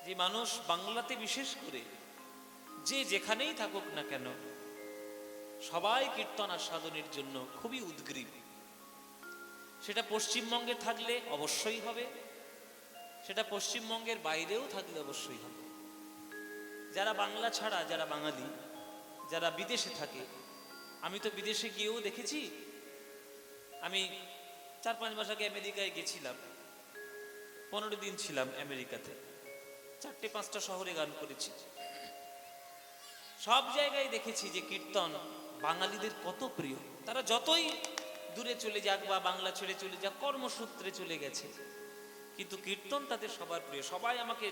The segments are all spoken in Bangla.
যে মানুষ বাংলাতে বিশেষ করে যে যেখানেই থাকুক না কেন সবাই কীর্তন আস্বাদনের জন্য খুবই উদগ্রীব। সেটা পশ্চিমবঙ্গে থাকলে অবশ্যই হবে, সেটা পশ্চিমবঙ্গের বাইরেও থাকলে অবশ্যই হবে। যারা বাংলা ছাড়া, যারা বাঙালি, যারা বিদেশে থাকে, আমি তো বিদেশে গিয়েও দেখেছি। আমি 4-5 মাস আগে আমেরিকায় গেছিলাম, 15 দিন ছিলাম আমেরিকাতে। 4-5টা শহরে গান করেছি। সব জায়গায় দেখেছি যে কীর্তন বাঙালিদের কত প্রিয়। তারা যতই দূরে চলে যাক বা বাংলা ছেড়ে চলে যাক, কর্মসূত্রে চলে গেছে, কিন্তু কীর্তন তাদের সবার প্রিয়। সবাই আমাকে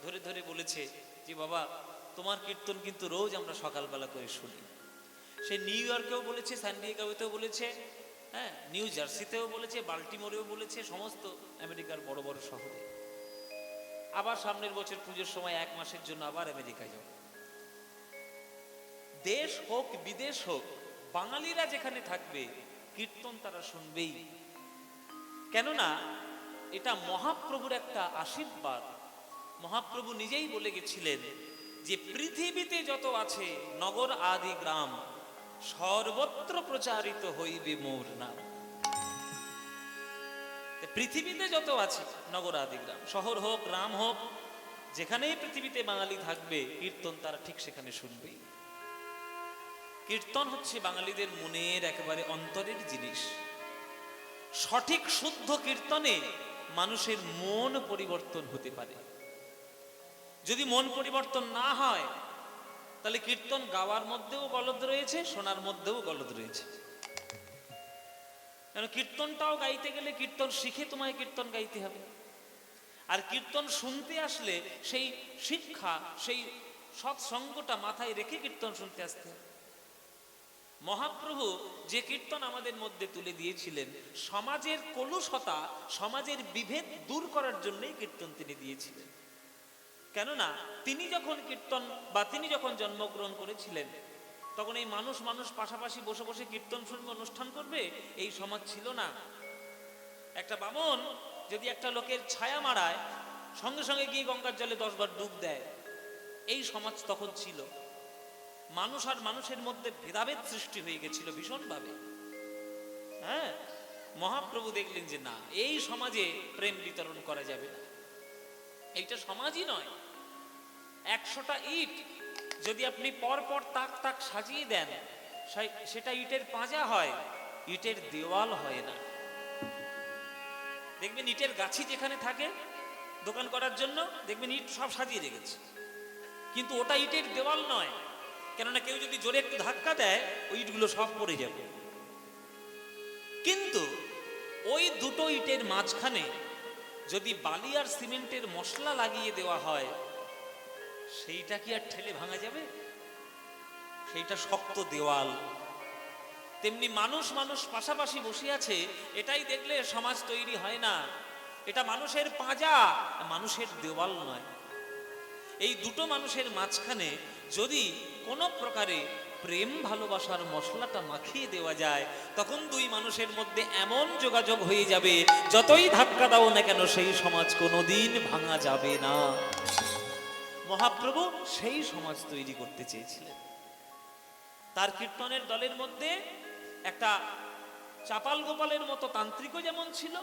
ধরে ধরে বলেছে যে বাবা, তোমার কীর্তন কিন্তু রোজ আমরা সকালবেলা করে শুনি। সে নিউ ইয়র্কেও বলেছে, স্যান ডিয়েগোতেও বলেছে, হ্যাঁ, নিউ জার্সিতেও বলেছে, বাল্টিমোরেও বলেছে, সমস্ত আমেরিকার বড় বড় শহরে। আবার সামনের বছর পুজোর সময় 1 মাসের জন্য আবার আমেরিকায় যাব। দেশ হোক বিদেশ হোক, বাঙালিরা যেখানে থাকবে কীর্তন তারা শুনবেই। কেননা এটা মহাপ্রভুর একটা আশীর্বাদ। মহাপ্রভু নিজেই বলে গেছিলেন যে পৃথিবীতে যত আছে নগর আদি গ্রাম, সর্বত্র প্রচারিত হইবে মোর নাম। পৃথিবীতে যত আছে নগর আদি গ্রাম, শহর হোক গ্রাম হোক, যেখানেই পৃথিবীতে বাঙালি থাকবে কীর্তন তারা ঠিক সেখানে শুনবেই। কীর্তন হচ্ছে বাঙালিদের মনের একেবারে অন্তরের জিনিস। সঠিক শুদ্ধ কীর্তনে মানুষের মন পরিবর্তন হতে পারে। যদি মন পরিবর্তন না হয়, তাহলে কীর্তন গাওয়ার মধ্যেও গলদ রয়েছে, শোনার মধ্যেও গলদ রয়েছে। কারণ কীর্তনটাও গাইতে গেলে কীর্তন শিখে তোমায় কীর্তন গাইতে হবে। আর কীর্তন শুনতে আসলে সেই শিক্ষা, সেই সৎসঙ্গটা মাথায় রেখে কীর্তন শুনতে আসতে হবে। মহাপ্রভু যে কীর্তন আমাদের মধ্যে তুলে দিয়েছিলেন, সমাজের কলুষতা, সমাজের বিভেদ দূর করার জন্যই কীর্তন তিনি দিয়েছিলেন। কেননা তিনি যখন কীর্তন বা তিনি যখন জন্মগ্রহণ করেছিলেন, তখন এই মানুষ পাশাপাশি বসে বসে কীর্তন শুনবে, অনুষ্ঠান করবে, এই সমাজ ছিল না। একটা বামন যদি একটা লোকের ছায়া মারায়, সঙ্গে সঙ্গে গিয়ে গঙ্গার জলে 10 বার ডুব দেয়, এই সমাজ তখন ছিল। মানুষ আর মানুষের মধ্যে ভেদাভেদ সৃষ্টি হয়ে গেছিল ভীষণভাবে। হ্যাঁ, মহাপ্রভু দেখলেন যে না, এই সমাজে প্রেম বিতরণ করা যাবে না। এইটা সমাজই নয়। 100টা ইট যদি আপনি পরপর তাক তাক সাজিয়ে দেন, সেটা ইটের পাঁজা হয়, ইটের দেওয়াল হয় না। দেখবেন ইটের গাছি যেখানে থাকে দোকান করার জন্য, দেখবেন ইট সব সাজিয়ে রেখেছে, কিন্তু ওটা ইটের দেওয়াল নয়। কেননা কেউ যদি জোরে একটু ধাক্কা দেয়, ওই ইটগুলো সব পড়ে যাবে। কিন্তু ওই দুটো ইটের মাঝখানে যদি বালি আর সিমেন্টের মশলা লাগিয়ে দেওয়া হয়, সেইটা কি আর ঠেলে ভাঙা যাবে? সেইটা শক্ত দেওয়াল। তেমনি মানুষ পাশাপাশি বসে আছে, এটাই দেখলে সমাজ তৈরি হয় না। এটা মানুষের পাঁজা, মানুষের দেওয়াল নয়। এই দুটো মানুষের মাঝখানে যদি কোনো প্রকারে প্রেম ভালোবাসার মশলাটা মাখিয়ে দেওয়া যায়, তখন দুই মানুষের মধ্যে এমন যোগাযোগ হয়ে যাবে, যতই ধাক্কা দাও না কেন সেই সমাজ কোনোদিন ভাঙা যাবে না। মহাপ্রভু সেই সমাজ তৈরি করতে চেয়েছিলেন। তার কীর্তনের দলের মধ্যে একটা চাপাল গোপালের মতো তান্ত্রিকও যেমন ছিল,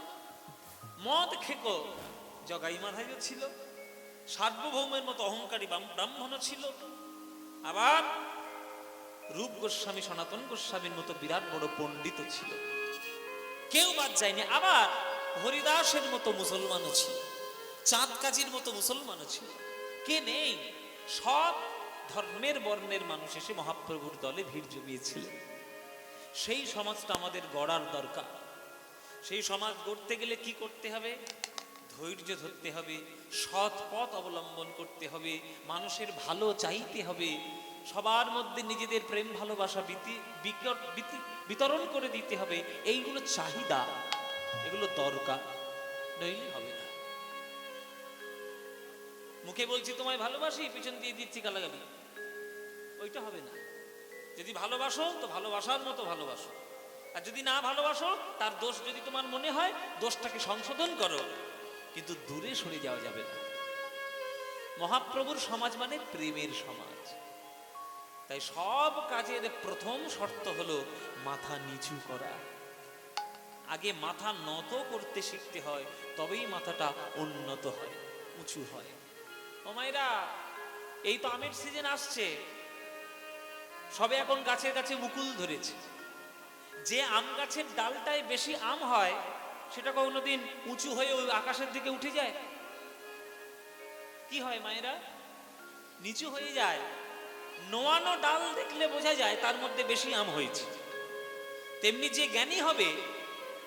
মদ খেকো জগাই মাধাইও ছিল, সার্বভৌমের মতো অহংকারী ব্রাহ্মণও ছিল, আবার রূপ গোস্বামী সনাতন গোস্বামীর মতো বিরাট বড় পণ্ডিত ছিল। কেউ বাদ যায়নি। আবার হরিদাসের মতো মুসলমানও ছিল, চাঁদ কাজীর মতো মুসলমানও ছিল। কে নেই? সব ধর্মের বর্ণের মানুষ এসে মহাপ্রভুর দলে ভিড় জমিয়েছিলেন। সেই সমাজটা আমাদের গড়ার দরকার। সেই সমাজ গড়তে গেলে কি করতে হবে? ধৈর্য ধরতে হবে, সৎ পথ অবলম্বন করতে হবে, মানুষের ভালো চাইতে হবে, সবার মধ্যে নিজেদের প্রেম ভালোবাসা বিতরণ করে দিতে হবে। এইগুলো চাহিদা, এগুলো দরকার, নইলে হবে না। মুখে বলছি তোমায় ভালোবাসি, পিছন দিয়ে দিচ্ছি গালাগালি, ওইটা হবে না। যদি ভালোবাসো তো ভালোবাসার মতো ভালোবাসো, আর যদি না ভালোবাসো, তার দোষ যদি তোমার মনে হয়, দোষটাকে সংশোধন করো, কিন্তু দূরে সরে যাওয়া যাবে না। মহাপ্রভুর সমাজ মানে প্রেমের সমাজ। তাই সব কাজের প্রথম শর্ত হলো মাথা নিচু করা। আগে মাথা নত করতে শিখতে হয়, তবেই মাথাটা উন্নত হয়, উঁচু হয়। ও মায়েরা, এই তো আমের সিজন আসছে, সবে এখন গাছের কাছে মুকুল ধরেছে। যে আম গাছের ডালটায় বেশি আম হয় সেটা কোনোদিন উঁচু হয়ে ওই আকাশের দিকে উঠে যায়? কি হয় মায়েরা? নিচু হয়ে যায়। নোয়ানো ডাল দেখলে বোঝা যায় তার মধ্যে বেশি আম হয়েছে। তেমনি যে জ্ঞানী হবে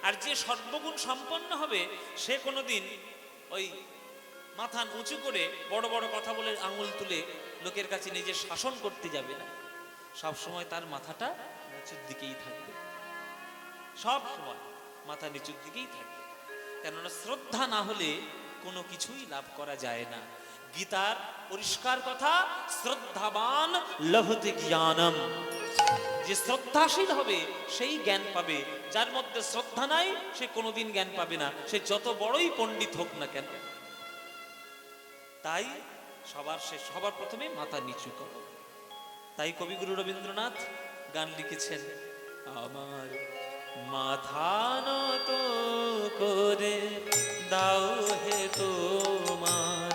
আর যে সর্বগুণ সম্পন্ন হবে সে কোনোদিন ওই মাথা উঁচু করে বড় বড় কথা বলে আঙুল তুলে লোকের কাছে নিজের শাসন করতে যাবে না। সব সময় তার মাথাটা নিচুর দিকেই থাকবে, সব সময় মাথা নিচুর দিকেই থাকবে। কেননা শ্রদ্ধা না হলে কোনো কিছুই লাভ করা যায় না। গীতার পরিষ্কার কথা, শ্রদ্ধাবান লভতে জ্ঞানম। যে শ্রদ্ধাশীল হবে সেই জ্ঞান পাবে, যার মধ্যে শ্রদ্ধা নাই সে কোনোদিন জ্ঞান পাবে না, সে যত বড়ই পণ্ডিত হোক না কেন। তাই সবার প্রথমে মাথা নিচু করো। তাই কবিগুরু রবীন্দ্রনাথ গান লিখেছেন, আমার মাথা নত করে দাও হে তোমার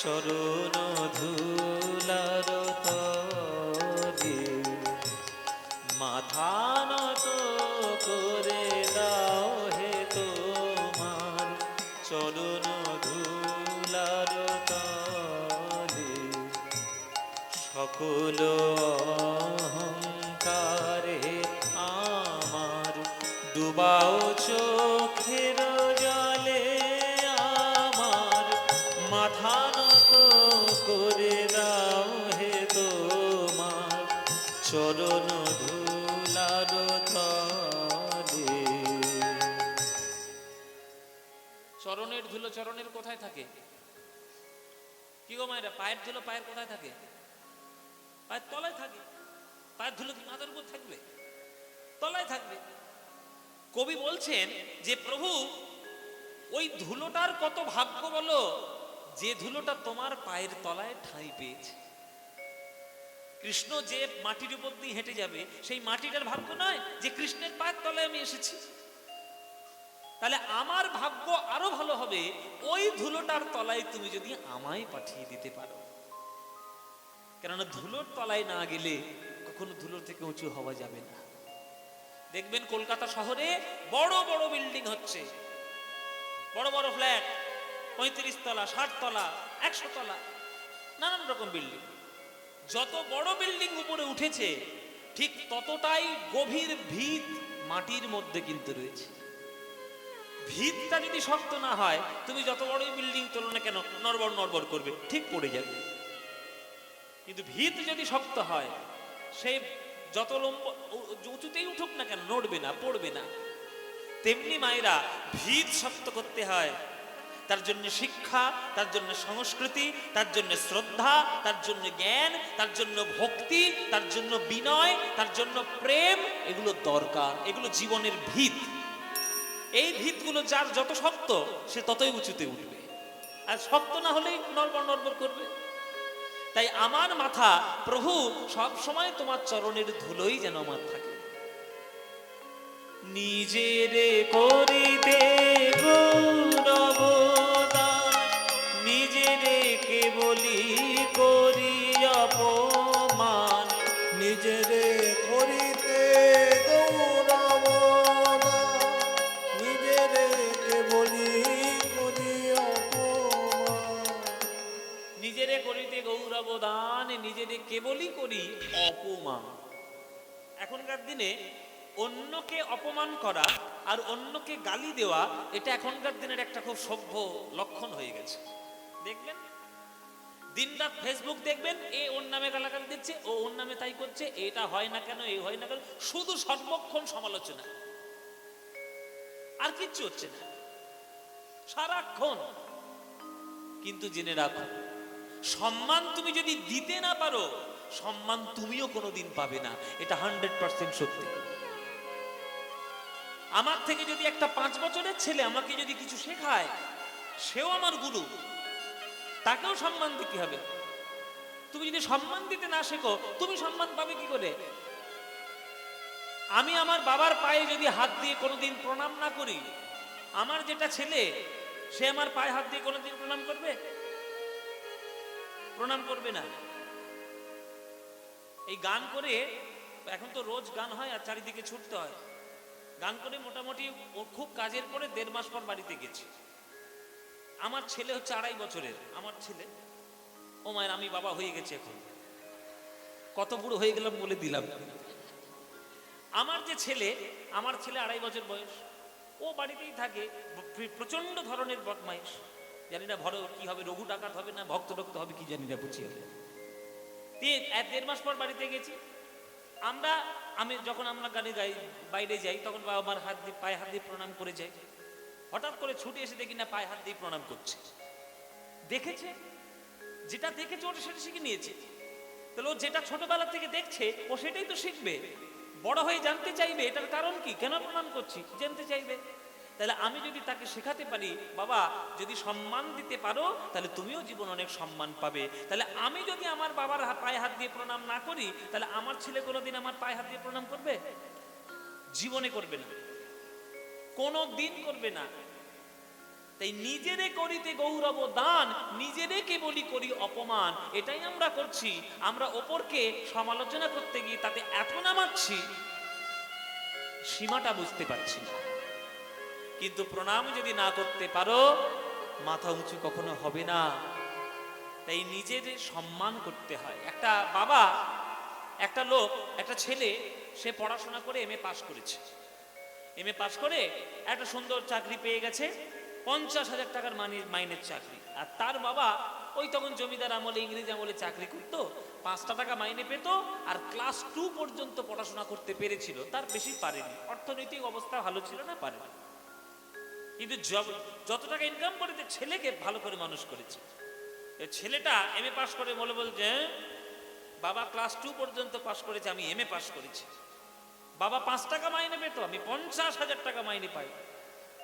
চরণ ধুলার তলে। মাথা নত করে দাও হে তোমার চরণ ধুলার তলে। সকল অহংকারে আমার ডুবাও চোখের জলে। আমার মাথা নত করে দাও হে তোমার চরণ ধুলার তলে। চরণের ধুলো চরণের কোথায় থাকে? কি গো মায়েরা, পায়ের ধুলো পায়ের কোথায় থাকে? পায়ের তলায় থাকে। পায়ের ধুলো কি মাথার উপর থাকবে? তলায় থাকবে। কবি বলছেন যে প্রভু ওই ধুলোটার কত ভাগ্য বলো, যে ধুলোটা তোমার পায়ের তলায় ঠাঁই পেয়েছে। কৃষ্ণ যে মাটির উপর দিয়ে হেঁটে যাবে সেই মাটিটার ভাগ্য নয় যে কৃষ্ণের পায়ের তলায় আমি এসেছি। তাহলে আমার ভাগ্য আরো ভালো হবে ওই ধুলোটার তলায় তুমি যদি আমায় পাঠিয়ে দিতে পারো। কেননা ধুলোর তলায় না গেলে কখনো ধুলোর থেকে উঁচু হওয়া যাবে না। দেখবেন কলকাতা শহরে বড় বড় বিল্ডিং হচ্ছে, বড় বড় ফ্ল্যাট, 35 তলা, 60 তলা, 100 তলা, নানান রকম বিল্ডিং। যত বড় বিল্ডিং উপরে উঠেছে ঠিক ততটাই গভীর ভিত মাটির মধ্যে কিন্তু রয়েছে। ভিতটা যদি শক্ত না হয় তুমি যত বড় বিল্ডিং তোলো না কেন নড়বড় নড়বড় করবে, ঠিক পড়ে যাবে। কিন্তু ভিত যদি শক্ত হয় সে যত উঁচুতেই উঠুক না কেন নড়বে না, পড়বে না। তেমনি মায়েরা ভিত শক্ত করতে হয়। তার জন্য শিক্ষা, তার জন্য সংস্কৃতি, তার জন্য শ্রদ্ধা, তার জন্য জ্ঞান, তার জন্য ভক্তি, তার জন্য বিনয়, তার জন্য প্রেম, এগুলো দরকার। এগুলো জীবনের ভিত। এই ভিতগুলো যার যত শক্ত সে ততই উঁচুতে উঠবে, আর শক্ত না হলেই নড়বড় নড়বড় করবে। তাই আমার মাথা প্রভু সব সময় তোমার চরণের ধুলোই যেন আমার থাকে। নিজেরে করিতে গৌরবদান, নিজেরে কেবলি করি অপমান। নিজেরে করিতে গৌরবদান, নিজেরে কেবলি করি অপমান। নিজেরে করিতে গৌরবদান, নিজেরে কেবলই করি অপমান। এখনকার দিনে অন্যকে অপমান করা আর অন্যকে গালি দেওয়া এটা এখনকার দিনের একটা খুব সভ্য লক্ষণ হয়ে গেছে। দেখবেন দিনরাত ফেসবুক দেখবেন, এ ওর নামে গালাগাল দিচ্ছে, ও ওর নামে তাই করছে, এটা হয় না কেন, এই হয় না কেন, শুধু সর্বক্ষণ সমালোচনা, আর কিচ্ছু হচ্ছে না, সারাক্ষণ। কিন্তু জেনে রাখো, সম্মান তুমি যদি দিতে না পারো সম্মান তুমিও কোনোদিন পাবে না, এটা 100% সত্যি। আমার থেকে যদি একটা 5 বছরের ছেলে আমাকে যদি কিছু শেখায়, সেও আমার গুরু। তাকেও সম্মান দিতে হবে। তুমি যদি সম্মান দিতে না শেখো, তুমি সম্মান পাবে কি করে? আমি আমার বাবার পায়ে যদি হাত দিয়ে কোনোদিন প্রণাম না করি, আমার যেটা ছেলে সে আমার পায়ে হাত দিয়ে কোনোদিন প্রণাম করবে? প্রণাম করবে না। এই গান করে, এখন তো রোজ গান হয় আর চারিদিকে ছুটতে হয়, গান করে মোটামুটি ও খুব কাজের পরে 1.5 মাস পর বাড়িতে গেছি। আমার ছেলে হচ্ছে 2.5 বছরের, আমার ছেলে। ও মায়ের, আমি বাবা হয়ে গেছে এখন, কত বুড়ো হয়ে গেলাম বলে দিলাম। আমার যে ছেলে, আমার ছেলে 2.5 বছর বয়স, ও বাড়িতেই থাকে, প্রচন্ড ধরনের বদমাইশ। জানি না ভরো কি হবে, রঘু ডাকাত হবে না ভক্ত রক্ত হবে কি জানি না, বুঝি হবে। 1.5 মাস পর বাড়িতে গেছি আমি যখন আমরা গানে গাই, বাইরে যাই, তখন বাবা আমার হাত দিয়ে পায়ে হাত দিয়ে প্রণাম করে যাই। হঠাৎ করে ছুটে এসে দেখি না পায়ে হাত দিয়ে প্রণাম করছে। দেখেছে, যেটা দেখেছে ওটা সেটা শিখে নিয়েছে। তাহলে ও যেটা ছোটবেলা থেকে দেখছে ও সেটাই তো শিখবে। বড় হয়ে জানতে চাইবে এটার কারণ কি, কেন প্রণাম করছি, জানতে চাইবে। তাহলে আমি যদি তাকে শেখাতে পারি, বাবা যদি সম্মান দিতে পারো তাহলে তুমিও জীবন অনেক সম্মান পাবে। তাহলে আমি যদি আমার বাবার পায়ে হাত দিয়ে প্রণাম না করি, তাহলে আমার ছেলে কোনোদিন আমার পায়ে হাত দিয়ে প্রণাম করবে? জীবনে করবে না, কোনো দিন করবে না। তাই নিজেরে করিতে গৌরব দান, নিজেরে কেবলই করি অপমান। এটাই আমরা করছি। আমরা অপরকে সমালোচনা করতে গিয়ে তাতে এত নামাচ্ছি, সীমাটা বুঝতে পারছি না। কিন্তু প্রণাম যদি না করতে পারো, মাথা উঁচু কখনো হবে না। তাই নিজের সম্মান করতে হয়। একটা বাবা, একটা লোক, একটা ছেলে, সে পড়াশোনা করে এমএ পাস করেছে। এমএ পাস করে একটা সুন্দর চাকরি পেয়ে গেছে, 50,000 টাকার মাইনের চাকরি। আর তার বাবা ওই তখন জমিদার আমলে, ইংরেজ আমলে চাকরি করতো, 5টা টাকা মাইনে পেত। আর ক্লাস 2 পর্যন্ত পড়াশোনা করতে পেরেছিল, তার বেশি পারেনি। অর্থনৈতিক অবস্থা ভালো ছিল না, পারেনি। কিন্তু যত টাকা ইনকাম করেছে ছেলেকে ভালো করে মানুষ করেছে। ছেলেটা এমএ পাস করে বলে বলছে, বাবা ক্লাস 2 পর্যন্ত পাস করেছে, আমি এমএ পাস করেছি। বাবা 5 টাকা মাইনে পেত, আমি 50,000 টাকা মাইনে পাই।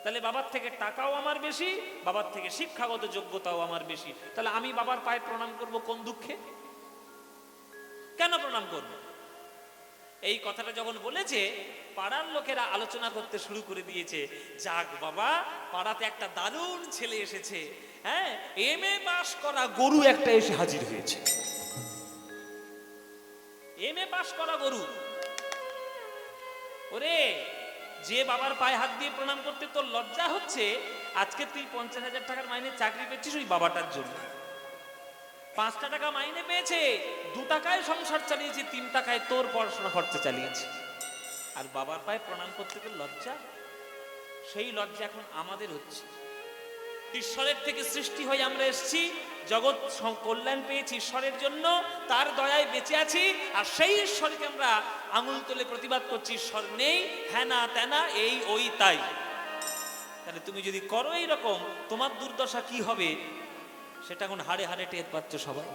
তাহলে বাবার থেকে টাকাও আমার বেশি, বাবার থেকে শিক্ষাগত যোগ্যতাও আমার বেশি। তাহলে আমি বাবার পায়ে প্রণাম করব কোন দুঃখে? কেন প্রণাম করব? এই কথাটা যখন বলেছে, পাড়ার লোকেরা আলোচনা করতে শুরু করে দিয়েছে, যাক বাবা, পাড়াতে একটা দারুণ ছেলে এসেছে। হ্যাঁ, এমএ পাস করা গরু একটা এসে হাজির হয়েছে। এমএ পাস করা গরু। ওরে, যে বাবার পায়ে হাত দিয়ে প্রণাম করতে তোর লজ্জা হচ্ছে, আজকে তুই 50,000 টাকার মাইনে চাকরি পেয়েছিস ওই বাবাটার জন্য। 5টা টাকা মাইনে পেয়েছে, 2 টাকায় সংসার চালিয়েছে, 3 টাকায় তোর পড়াশোনা খরচা চালিয়েছে। আর বাবার পায়ে প্রণাম করতে তোর লজ্জা? সেই লজ্জা এখন আমাদের হচ্ছে। ঈশ্বরের থেকে সৃষ্টি হয়ে আমরা এসেছি, জগৎ কল্যাণ পেয়েছি ঈশ্বরের জন্য, তার দয়ায় বেঁচে আছি। আর সেই ঈশ্বরকে আমরা আঙুল তুলে প্রতিবাদ করছি, ঈশ্বর নেই, হ্যাঁ না তেনা, এই ওই তাই। তাহলে তুমি যদি করো এইরকম, তোমার দুর্দশা কি হবে সেটা এখন হাড়ে হাড়ে টের পাচ্ছ সবাই।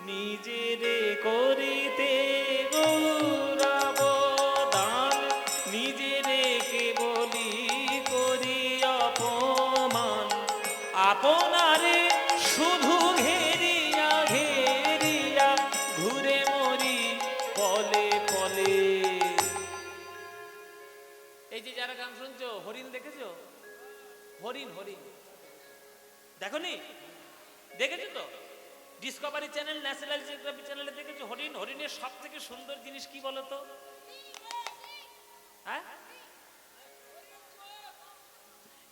নিজেরে করিতে গৌরব দান, নিজেরে কেবলি করি অপমান। আপনারে শুধু ঘেরিয়া ঘেরিয়া ঘুরে মরি পলে পলে। এই যে যারা গান শুনছো, হরিণ দেখেছো? হরিণ, হরিণ দেখনি? দেখেছো তো? ডিসকভারি চ্যানেল, ন্যাশনাল জিওগ্রাফি চ্যানেলে দেখেছো হরিণ? হরিণের সব থেকে সুন্দর জিনিস কি বলতো? হ্যাঁ,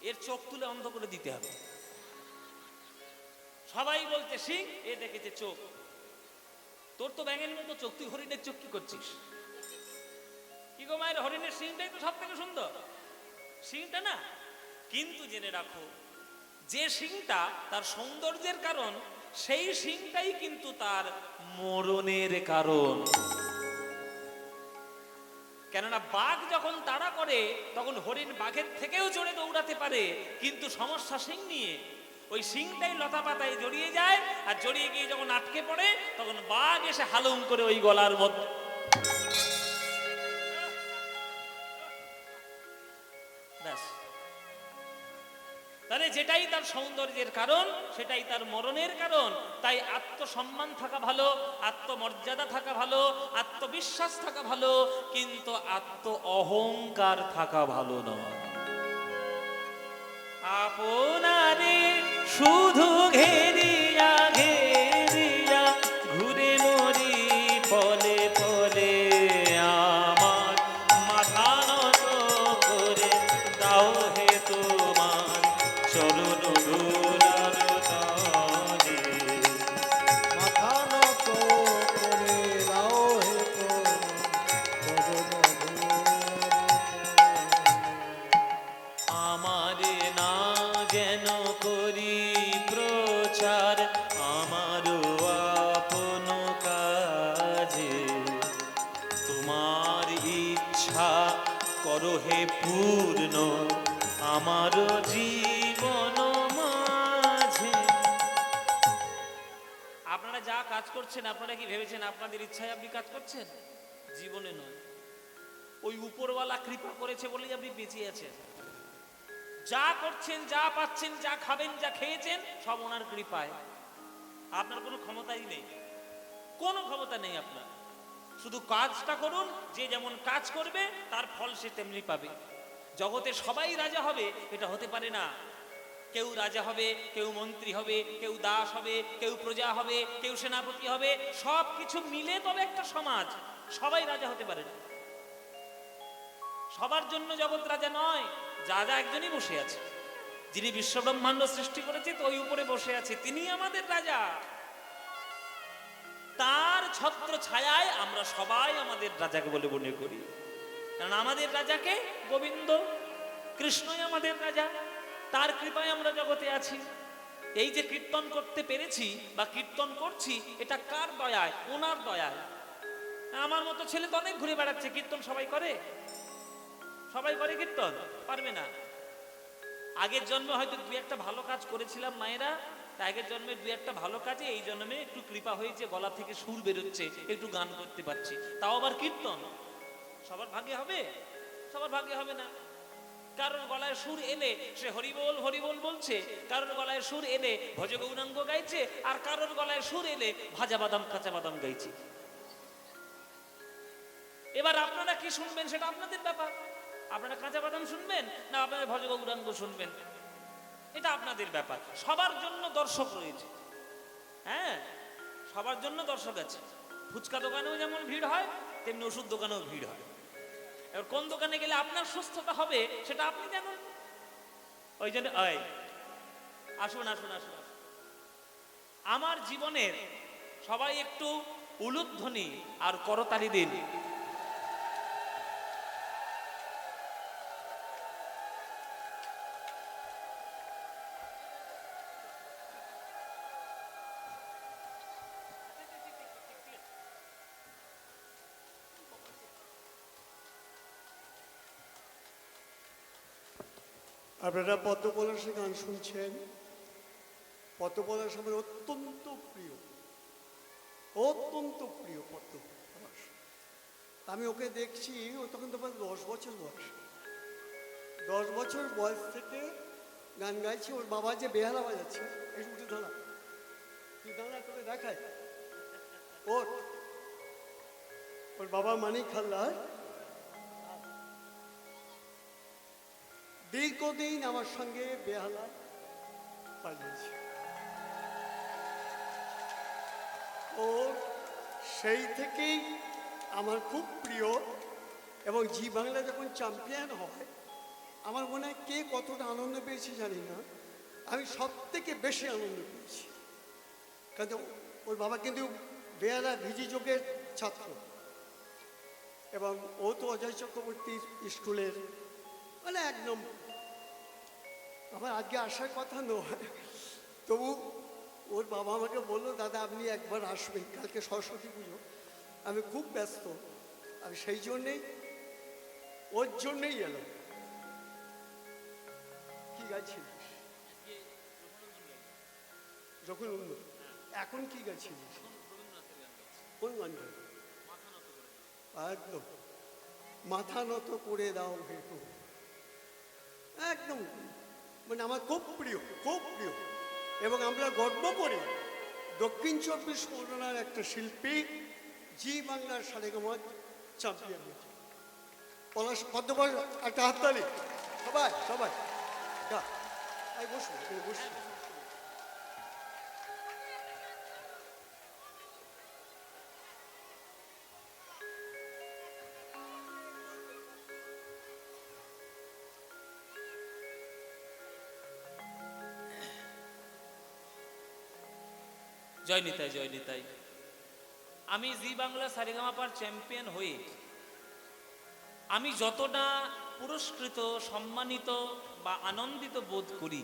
এর চোখ তুলে অন্ধ করে দিতে হবে। সবাই বলছে সিং, এ দেখেছে চোখ। তোর তো ব্যাঙের মতো চোখ, তুই হরিণের চোখ কি করছিস? কি গো মায়ের, হরিণের সিংটাই তো সব থেকে সুন্দর, সিংটা না? কিন্তু জেনে রাখো, যে সিংটা তার সৌন্দর্যের কারণ, সেই সিংটাই কিন্তু তার মরণের কারণ। কেননা বাঘ যখন তাড়া করে, তখন হরিণ বাঘের থেকেও জোরে দৌড়াতে পারে, কিন্তু সমস্যা সিং নিয়ে। ওই সিংটাই লতা পাতায় জড়িয়ে যায়, আর জড়িয়ে গিয়ে যখন আটকে পড়ে, তখন বাঘ এসে হালুম করে ওই গলার মধ্যে। ব্যাস। তাহলে যেটাই তার সৌন্দর্যের কারণ সেটাই তার মরণের কারণ। তাই আত্মসম্মান থাকা ভালো, আত্মমর্যাদা থাকা ভালো, আত্মবিশ্বাস থাকা ভালো, কিন্তু আত্ম অহংকার থাকা ভালো নয়। আপনারে শুধু ঘেরিয়া ঘেরিয়া ঘুরে মরি পলে পলে, আমার মাথা নত করে দাও হে তোমার চরণ ধুলার তলে। মাথা নত করে দাও হে তোমার চরণ আমারে না যেন করি প্রচার আমারও আপন কাজে, তোমার ইচ্ছা করো হে পূর্ণ আমার জীবন মাঝে। আপনারা যা কাজ করছেন, আপনারা কি ভেবেছেন আপনাদের ইচ্ছায় আপনি কাজ করছেন? জীবনে নয়, ওই উপরওয়ালা কৃপা করেছে বলেই আপনি বেঁচে আছেন। যা করছেন, যা পাচ্ছেন, যা খাবেন, যা খেয়েছেন, সব ওনার কৃপায়। আপনার কোনো ক্ষমতাই নেই, কোনো ক্ষমতা নেই আপনার। শুধু কাজটা করুন, যে যেমন কাজ করবে তার ফল সে তেমনি পাবে। জগতে সবাই রাজা হবে এটা হতে পারে না। কেউ রাজা হবে, কেউ মন্ত্রী হবে, কেউ দাস হবে, কেউ প্রজা হবে, কেউ সেনাপতি হবে, সব কিছু মিলে তবে একটা সমাজ। সবাই রাজা হতে পারে না। সবার জন্য জগৎ রাজা নয়, যা যা একজনই বসে আছে, যিনি বিশ্বব্রহ্মাণ্ড সৃষ্টি করেছে তো ওই উপরে বসে আছে, তিনি আমাদের রাজা। তার ছত্র ছায়ায় আমরা সবাই আমাদের রাজাকে বলে মনে করি, কারণ আমাদের রাজাকে গোবিন্দ কৃষ্ণই আমাদের রাজা। তার কৃপায় আমরা জগতে আছি। এই যে কীর্তন করতে পেরেছি বা কীর্তন করছি, এটা কার দয়ায়? ওনার দয়ায়। আমার মতো ছেলে তো অনেক ঘুরে বেড়াচ্ছে, কীর্তন সবাই করে? সবাই করে কীর্তন? পারবে না। আগের জন্মে হয়তো দু একটা ভালো কাজ করেছিলাম মায়েরা, আগের জন্মে দু একটা ভালো কাজে এই জন্মে একটু কৃপা হয়েছে, গলা থেকে সুর বেরোচ্ছে, একটু গান করতে পারছি, তাও আবার কীর্তন। সবার ভাগ্যে হবে? সবার ভাগ্যে হবে না। কারোর গলায় সুর এলে সে হরিবোল হরিবোল বলছে, কারোর গলায় সুর এলে ভজ গৌরাঙ্গ গাইছে, আর কারোর গলায় সুর এলে ভাজা বাদাম কাঁচা বাদাম গাইছে। এবার আপনারা কি শুনবেন সেটা আপনাদের ব্যাপার। আপনারা কাঁচা বাদাম শুনবেন না আপনারা ভজ গৌরাঙ্গ শুনবেন, এটা আপনাদের ব্যাপার। সবার জন্য দর্শক রয়েছে, হ্যাঁ, সবার জন্য দর্শক আছে। ফুচকা দোকানেও যেমন ভিড় হয়, তেমনি ওষুধ দোকানেও ভিড় হয়। এবার কোন দোকানে গেলে আপনার সুস্থতা হবে সেটা আপনি জানেন। ওই জন্য আসুন আসুন আসুন, আমার জীবনের সবাই একটু উলুধ্বনি আর করতালি দিন। আপনারা পদ্মপলাশের গান শুনছেন। পদ্মপলাশ আমার অত্যন্ত প্রিয়, অত্যন্ত প্রিয় পদ্মপলাশ। আমি ওকে দেখছি, ও তখন তো 10 বছর বয়স। 10 বছর বয়স থেকে গান গাইছি। ওর বাবা যে বেহালা বাজাচ্ছে, একটু উঠে দাঁড়া, তুই দাঁড়া, তোকে দেখায়। ওর বাবা মানিক হালদার দীর্ঘদিন আমার সঙ্গে বেহালা বাজিয়েছে। ও সেই থেকেই আমার খুব প্রিয়। এবং জি বাংলা যখন চ্যাম্পিয়ন হয়, আমার মনে হয় কে কতটা আনন্দ পেয়েছি জানি না, আমি সব থেকে বেশি আনন্দ পেয়েছি। কারণ ওর বাবা কিন্তু বেহালা ভিজি যোগের ছাত্র, এবং ও তো অজয় চক্রবর্তীর স্কুলের, মানে একদম আমার আজকে আসার কথা নয়, তবু ওর বাবা আমাকে বললো, দাদা আপনি একবার আসবেন, কালকে সরস্বতী পুজো, আমি খুব ব্যস্ত। আমি সেই জন্যেই ওর জন্যেই এলাম। কি গাইছিলিস? যখন এখন কি গাইছিলিস? কোন গান? একদম মাথা নত করে দাও ভেটো, একদম মানে আমার খুব প্রিয়, খুব প্রিয়। এবং আমরা গর্ব করি দক্ষিণ চব্বিশ পরগনার একটা শিল্পী জি বাংলার সারেগামা চ্যাম্পিয়ন হয়েছে। পলাশ পদ্মবাস, একটা হাততালি সবাই সবাই। বসুন বসুন। জয় নিতাই, জয় নিতাই। আমি জি বাংলা সারেগামাপার চ্যাম্পিয়ন হয়ে আমি যতটা পুরস্কৃত, সম্মানিত বা আনন্দিত বোধ করি,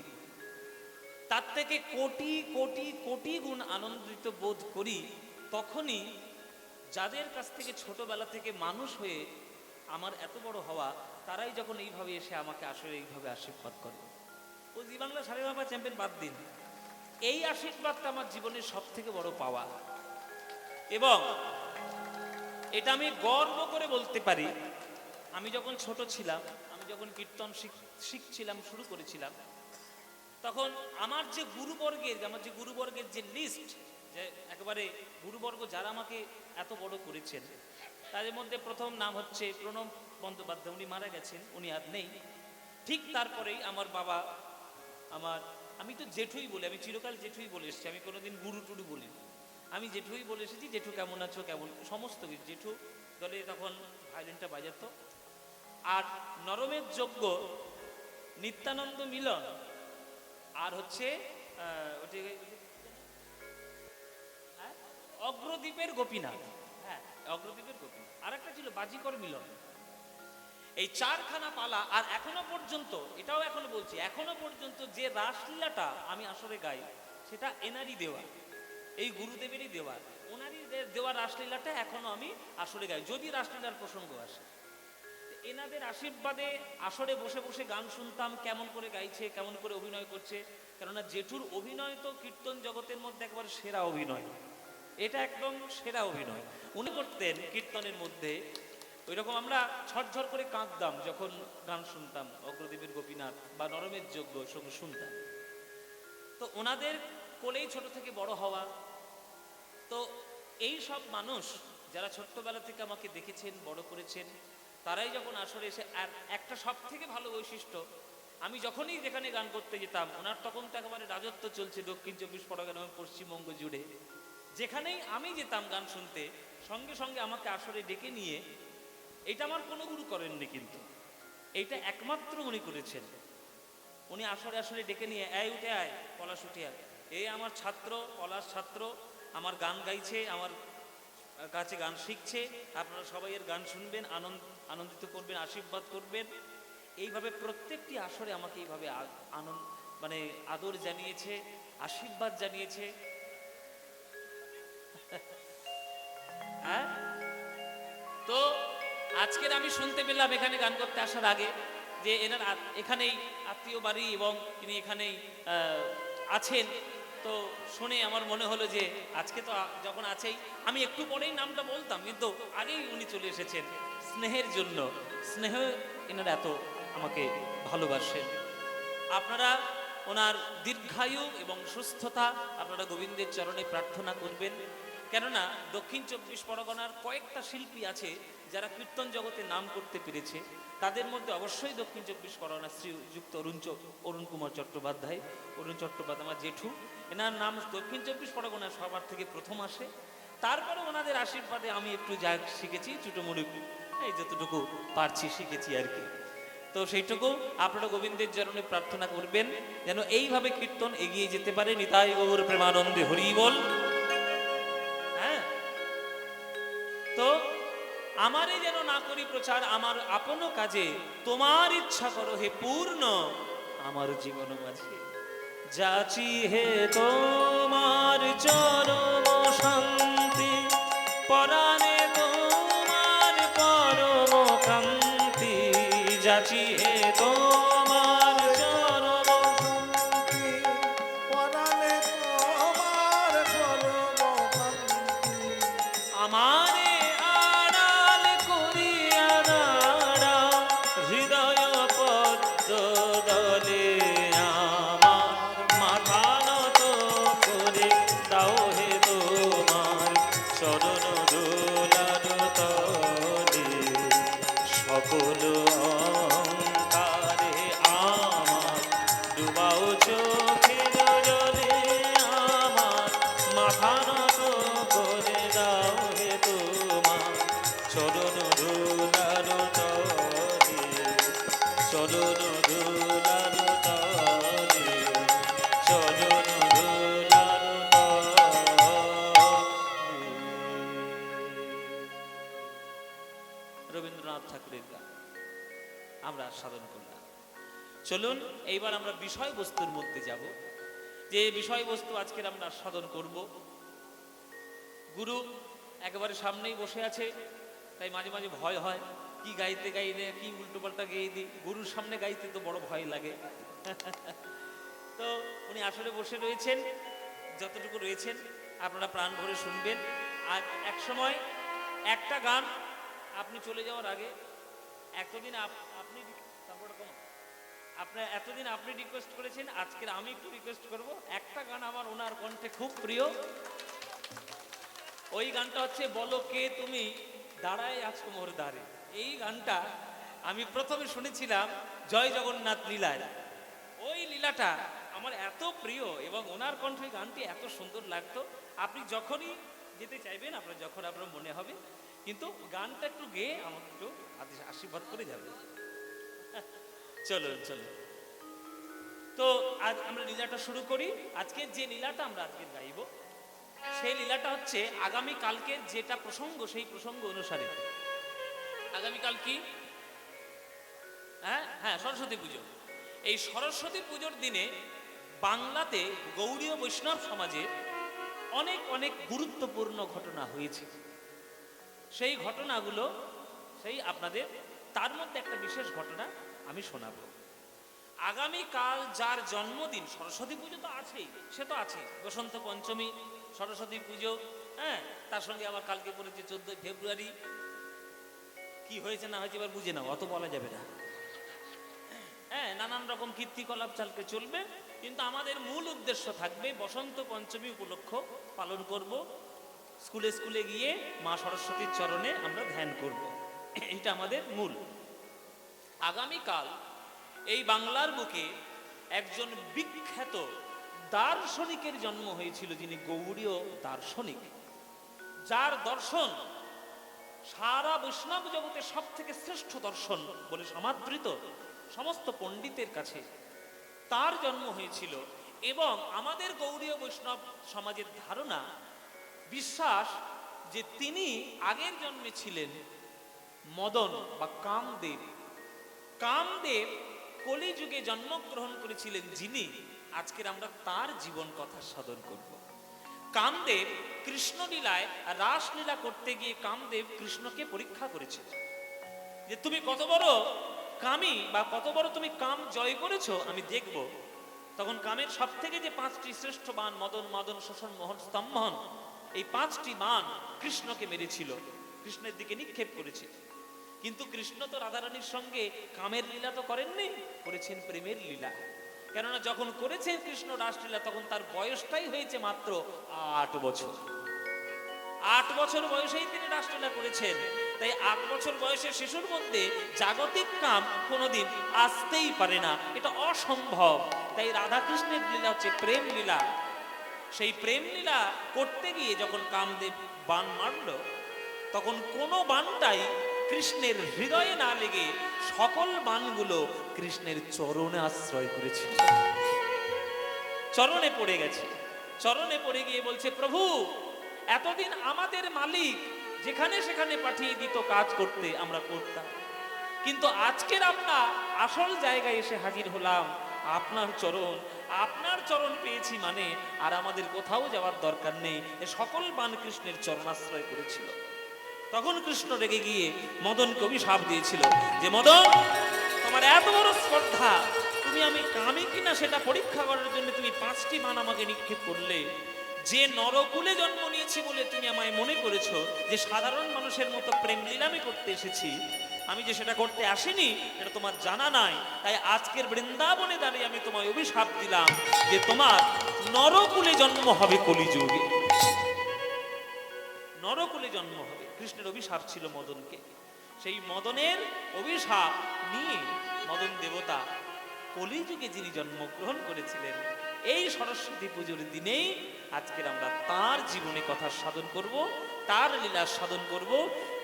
তার থেকে কোটি কোটি কোটি গুণ আনন্দিত বোধ করি তখনই যাদের কাছ থেকে ছোটবেলা থেকে মানুষ হয়ে আমার এত বড় হওয়া, তারাই যখন এইভাবে এসে আমাকে আসলে এইভাবে আশীর্বাদ করে। ও জি বাংলা সারেগামাপা চ্যাম্পিয়ন বাদ দিন, এই আশীর্বাদটা আমার জীবনের সব থেকে বড় পাওয়া। এবং এটা আমি গর্ব করে বলতে পারি, আমি যখন ছোট ছিলাম, আমি যখন কীর্তন শিখছিলাম, শুরু করেছিলাম, তখন আমার যে গুরুবর্গের যে লিস্ট, যে একেবারে গুরুবর্গ যারা আমাকে এত বড় করেছেন, তাদের মধ্যে প্রথম নাম হচ্ছে প্রণব বন্দ্যোপাধ্যায়। উনি মারা গেছেন, উনি আর নেই। ঠিক তারপরেই আমার বাবা, আমি তো জেঠুই বলি, আমি চিরকাল জেঠুই বলে এসেছি, আমি কোনোদিন গুরু টুরু বলিনি। আমি জেঠুই বলে এসেছি। জেঠু কেমন আছো, কেমন, সমস্ত কিছু। জেঠু দলে তখন ভায়োলিনটা বাজাতো। আর নরমের যজ্ঞ নিত্যানন্দ মিলন, আর হচ্ছে অগ্রদ্বীপের গোপীনাথ। হ্যাঁ, অগ্রদ্বীপের গোপীনাথ। আর একটা ছিল বাজিকর মিলন। এই চারখানা পালা। আর এখনো পর্যন্ত, এটাও এখনো বলছি, এখনো পর্যন্ত যে রাসলীলাটা আমি আসরে গাই, সেটা এনারই দেওয়া, এই গুরুদেবেরই দেওয়া। ওনারই দেওয়া রাসলীলাটা এখনো আমি আসরে গাই, যদি রাসলীলার প্রসঙ্গ আসে। এনাদের আশীর্বাদে আসরে বসে বসে গান শুনতাম, কেমন করে গাইছে, কেমন করে অভিনয় করছে। কেননা জেঠুর অভিনয় তো কীর্তন জগতের মধ্যে একবার সেরা অভিনয়, এটা একদম সেরা অভিনয় উনি করতেন কীর্তনের মধ্যে। ওই রকম আমরা ঝরঝর করে কাঁদতাম যখন গান শুনতাম, অগ্রদ্বীপের গোপীনাথ বা নরমের যজ্ঞ সঙ্গে শুনতাম। তো ওনাদের কোলেই ছোট থেকে বড় হওয়া। তো এই সব মানুষ যারা ছোট্টবেলা থেকে আমাকে দেখেছেন, বড় করেছেন, তারাই যখন আসরে এসে, আর একটা সব থেকে ভালো বৈশিষ্ট্য, আমি যখনই যেখানে গান করতে যেতাম, ওনার তখন তো একেবারে রাজত্ব চলছে দক্ষিণ চব্বিশ পরগনা এবং পশ্চিমবঙ্গ জুড়ে। যেখানেই আমি যেতাম গান শুনতে, সঙ্গে সঙ্গে আমাকে আসরে ডেকে নিয়ে, এটা আমার কোনো গুরু করেননি, কিন্তু এইটা একমাত্র উনি করেছেন। উনি আসরে আসলে ডেকে নিয়ে, এই উঠে আয় পলাশ, উঠে আয়, এই আমার ছাত্র পলাশ ছাত্র, আমার গান গাইছে, আমার কাছে গান শিখছে, আপনারা সবাই এর গান শুনবেন, আনন্দিত করবেন, আশীর্বাদ করবেন। এইভাবে প্রত্যেকটি আসরে আমাকে এইভাবে মানে আদর জানিয়েছে, আশীর্বাদ জানিয়েছে। হ্যাঁ, তো আজকের আমি শুনতে পেলাম এখানে গান করতে আসার আগে যে এনার এখানেই আত্মীয় বাড়ি এবং তিনি এখানেই আছেন। তো শুনে আমার মনে হলো যে আজকে তো যখন আছেই, আমি একটু পরেই নামটা বলতাম, কিন্তু আগেই উনি চলে এসেছেন স্নেহের জন্য। স্নেহ এনার এত আমাকে ভালোবাসেন। আপনারা ওনার দীর্ঘায়ু এবং সুস্থতা আপনারা গোবিন্দের চরণে প্রার্থনা করবেন। কেননা দক্ষিণ চব্বিশ পরগনার কয়েকটা শিল্পী আছে যারা কীর্তন জগতে নাম করতে পেরেছে, তাদের মধ্যে অবশ্যই দক্ষিণ চব্বিশ পরগনা শ্রীযুক্ত অরুণ কুমার চট্টোপাধ্যায়। অরুণ চট্টোপাধ্যায় আমার জেঠু, এনার নাম দক্ষিণ চব্বিশ পরগনা সবার থেকে প্রথম আসে। তারপরে ওনাদের আশীর্বাদে আমি একটু যা শিখেছি, ছোটোমুড়ি এই যতটুকু পারছি শিখেছি আর কি। তো সেইটুকু আপনারা গোবিন্দের চরণে প্রার্থনা করবেন যেন এইভাবে কীর্তন এগিয়ে যেতে পারে। নিতাই গৌর প্রেমানন্দে হরি বল। হ্যাঁ, তো আমারে যেন না করি প্রচার, আমার আপন কাজে তোমার ইচ্ছা করো হে পূর্ণ আমার জীবন মাঝে। যাচি হে তোমার চরম শান্তি, পরাণে তোমার পরম কান্তি। যাচি হে তোমার চরম শান্তি, পরাণে তোমার পরম কান্তি। আমারে আড়াল করিয়া নাড়া হৃদয় পদ্ম দলে মাথা নত করে দাও হে তোমার চরণ ধুলার তলে, চরণ ধুলার তলে, চরণ ধুলার তলে। রবীন্দ্রনাথ ঠাকুরের গান আমরা সাধন করলাম। চলুন এইবার আমরা বিষয়বস্তুর মধ্যে যাব। যে বিষয়বস্তু আজকের আমরা সাধন করব, গুরু একেবারে সামনেই বসে আছে, তাই মাঝে মাঝে ভয় হয় কি গাইতে গাইলে কি উল্টোপাল্টা গেয়ে দিই। গুরুর সামনে গাইতে তো বড় ভয় লাগে। তো উনি আসলে বসে রয়েছেন, যতটুকু রয়েছেন আপনারা প্রাণ ভরে শুনবেন। আর এক সময় একটা গান আপনি চলে যাওয়ার আগে, এতদিন আপনি আপনার এতদিন আপনি রিকোয়েস্ট করেছেন, আজকের আমি একটু রিকোয়েস্ট করব। একটা গান আমার ওনার কণ্ঠে খুব প্রিয়, ওই গানটা হচ্ছে বলো কে তুমি দাঁড়ায় আছো মোর দ্বারে। এই গানটা আমি প্রথমে শুনেছিলাম জয় জগন্নাথ লীলায়। ওই লীলাটা আমার এত প্রিয় এবং ওনার কণ্ঠে গানটি এত সুন্দর লাগতো। আপনি যখনই যেতে চাইবেন, আপনার যখন আপনার মনে হবে, কিন্তু গানটা একটু গেয়ে আমাকে একটু আশীর্বাদ করে যাবে। চলো চলো, তো আজ আমরা লীলাটা শুরু করি। আজকে যে লীলাটা আমরা আজকে গাইব, সেই লীলাটা হচ্ছে আগামী কালকে যেটা প্রসঙ্গ, সেই প্রসঙ্গ অনুসারে। আগামীকাল কি? হ্যাঁ, সরস্বতী পুজো। এই সরস্বতী পুজোর দিনে বাংলাতে গৌড়ীয় বৈষ্ণব সমাজে অনেক অনেক গুরুত্বপূর্ণ ঘটনা হয়েছে। সেই ঘটনাগুলো সেই আপনাদের, তার মধ্যে একটা বিশেষ ঘটনা আমি শোনাবো। আগামীকাল যার জন্মদিন, সরস্বতী পুজো তো আছেই, সে তো আছে, বসন্ত পঞ্চমী, সরস্বতী পুজো, তার সঙ্গে আবার কালকে পড়েছে 14 ফেব্রুয়ারি। কি হয়েছে না হয়েছে এবার বুঝে নাও, অত বলা যাবে না। নানান রকম কীর্তিকলাপ চালকে চলবে, কিন্তু আমাদের মূল উদ্দেশ্য থাকবে বসন্ত পঞ্চমী উপলক্ষ পালন করব। স্কুলে স্কুলে গিয়ে মা সরস্বতীর চরণে আমরা ধ্যান করব, এটা আমাদের মূল। আগামীকাল এই বাংলার বুকে একজন বিখ্যাত দার্শনিকের জন্ম হয়েছিল, যিনি গৌড়ীয় দার্শনিক, যার দর্শন সারা বৈষ্ণব জগতে সব থেকে শ্রেষ্ঠ দর্শন বলে সমাদৃত সমস্ত পণ্ডিতের কাছে। তার জন্ম হয়েছিল এবং আমাদের গৌড়ীয় বৈষ্ণব সমাজের ধারণা, বিশ্বাস যে তিনি আগের জন্মে ছিলেন মদন বা কামদেব। কামদেব কলিযুগে জন্মগ্রহণ করেছিলেন, যিনি আজকের আমরা তার জীবন কথা সাধন করব। কামদেব কৃষ্ণলীলায় রাসলীলা করতে গিয়ে কামদেব কৃষ্ণকে পরীক্ষা করেছিল যে তুমি কত বড় কামী বা কত বড় তুমি কাম জয় করেছো আমি দেখব। তখন কামের সব থেকে যে 5টি শ্রেষ্ঠ বাণ, মদন, মাদন, শোষণ, মোহন, স্তম্ভন, এই 5টি বাণ কৃষ্ণকে মেরেছিল, কৃষ্ণের দিকে নিক্ষেপ করেছিল। কিন্তু কৃষ্ণ তো রাধারানীর সঙ্গে কামের লীলা তো করেননি, করেছেন প্রেমের লীলা। কেননা যখন করেছেন কৃষ্ণ রাসলীলা, তখন তার বয়সটাই হয়েছে মাত্র 8 বছর। 8 বছর বয়সেই তিনি রাসলীলা করেছেন। তাই 8 বছর বয়সের শিশুর মধ্যে জাগতিক কাম কোনোদিন আসতেই পারে না, এটা অসম্ভব। তাই রাধাকৃষ্ণের লীলা হচ্ছে প্রেম লীলা। সেই প্রেম লীলা করতে গিয়ে যখন কামদেব বাণ মারল, তখন কোনো বাণটাই কৃষ্ণের হৃদয়ে না লেগে সকল বাণগুলো কৃষ্ণের চরণে আশ্রয় করেছিল, চরণে পড়ে গেছে। চরণে পড়ে গিয়ে বলছে, প্রভু এতদিন আমাদের মালিক যেখানে সেখানে পাঠিয়ে দিত কাজ করতে, আমরা করতাম, কিন্তু আজকের আমরা আসল জায়গায় এসে হাজির হলাম, আপনার চরণ। আপনার চরণ পেয়েছি মানে আর আমাদের কোথাও যাওয়ার দরকার নেই। এ সকল বাণ কৃষ্ণের চরণাশ্রয় করেছিল। তখন কৃষ্ণ রেগে গিয়ে মদনকে অভিশাপ দিয়েছিল যে মদন, তোমার এত বড় স্পর্ধা, তুমি আমি কামী কিনা সেটা পরীক্ষা করার জন্য তুমি 5টি বাণ আমাকে নিক্ষেপ করলে। যে নরকুলে জন্ম নিয়েছি বলে তুমি আমায় মনে করেছো যে সাধারণ মানুষের মতো প্রেম লীলামি করতে এসেছি, আমি যে সেটা করতে আসিনি এটা তোমার জানা নাই। তাই আজকের বৃন্দাবনে দাঁড়িয়ে আমি তোমায় অভিশাপ দিলাম যে তোমার নরকুলে জন্ম হবে কলিযুগে, নরকুলে জন্ম হবে। কৃষ্ণের অভিশাপ ছিল মদনকে। সেই মদনের অভিশাপ নিয়ে মদন দেবতা কলিযুগে যিনি জন্মগ্রহণ করেছিলেন, এই সরস্বতী পুজোর দিনেই আজকের আমরা তার জীবনে কথা সাধন করব, তার লীলা সাধন করব।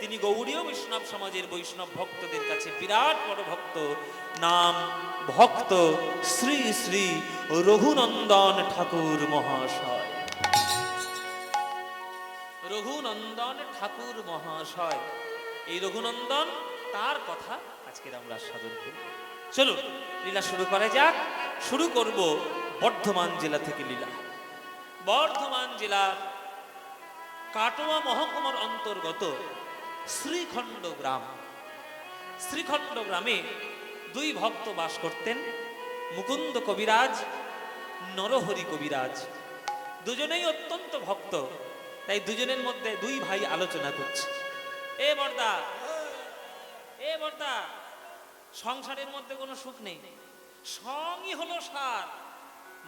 তিনি গৌড়ীয় বৈষ্ণব সমাজের বৈষ্ণব ভক্তদের কাছে বিরাট বড় ভক্ত, নাম ভক্ত শ্রী শ্রী রঘুনন্দন ঠাকুর মহাশয়। রঘুনন্দন ঠাকুর মহাশয়, এই রঘুনন্দন তার কথা আজকের আমরা সাধন করব। চলুন লীলা শুরু করা যাক। শুরু করব বর্ধমান জেলা থেকে লীলা। বর্ধমান জেলার কাটোয়া মহকুমার অন্তর্গত শ্রীখণ্ড গ্রাম। শ্রীখণ্ড গ্রামে দুই ভক্ত বাস করতেন, মুকুন্দ কবিরাজ, নরহরি কবিরাজ। দুজনেই অত্যন্ত ভক্ত, তাই দুজনের মধ্যে দুই ভাই আলোচনা করছে। এ বর্দা, এ বর্দা, সংসারের মধ্যে কোনো সুখ নেই, সঙ্গই হলো সার।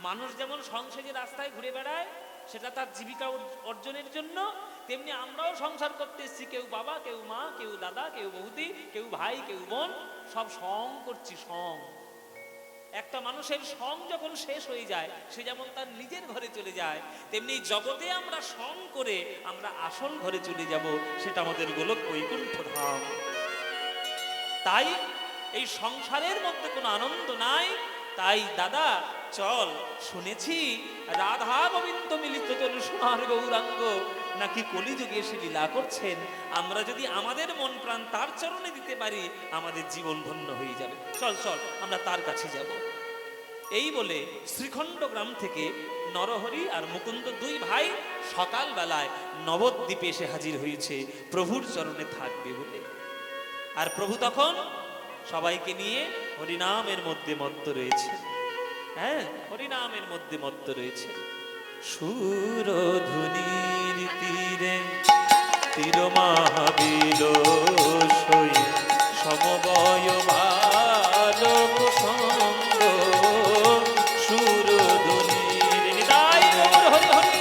মানুষ যেমন সংসারে রাস্তায় ঘুরে বেড়ায়, সেটা তার জীবিকা অর্জনের জন্য, তেমনি আমরাও সংসার করতে এসেছি। কেউ বাবা, কেউ মা, কেউ দাদা, কেউ বৌদি, কেউ ভাই, কেউ বোন, সব সং করছি, সং। একটা মানুষের সং যখন শেষ হয়ে যায়, সে যেমন তার নিজের ঘরে চলে যায়, তেমনি জগতে আমরা সং করে আমরা আসল ঘরে চলে যাব, সেটা আমাদের গোলক বৈকুণ্ঠ ধাম। তাই এই সংসারের মধ্যে কোনো আনন্দ নাই। তাই দাদা চল, শুনেছি রাধা গোবিন্দ মিলিত তনু সোনার গৌরাঙ্গ নাকি কলিযুগে এসে লীলা করছেন। আমরা যদি আমাদের মন প্রাণ তার চরণে দিতে পারি, আমাদের জীবন ধন্য হয়ে যাবে। চল চল, আমরা তার কাছে যাব। এই বলে শ্রীখণ্ড গ্রাম থেকে নরহরি আর মুকুন্দ দুই ভাই সকাল বেলায় নবদ্বীপে এসে হাজির হয়েছে প্রভুর চরণে থাকবে বলে। আর প্রভু তখন সবাইকে নিয়ে হরিনামের মধ্যে মত্ত রয়েছে। হ্যাঁ, হরিনামের মধ্যে মত্ত রয়েছে। সুরধুনির তীরে তীর মহাবীর সই সমবয় বালক সঙ্গ সুরধুনির নিতাই গৌর হরি হরি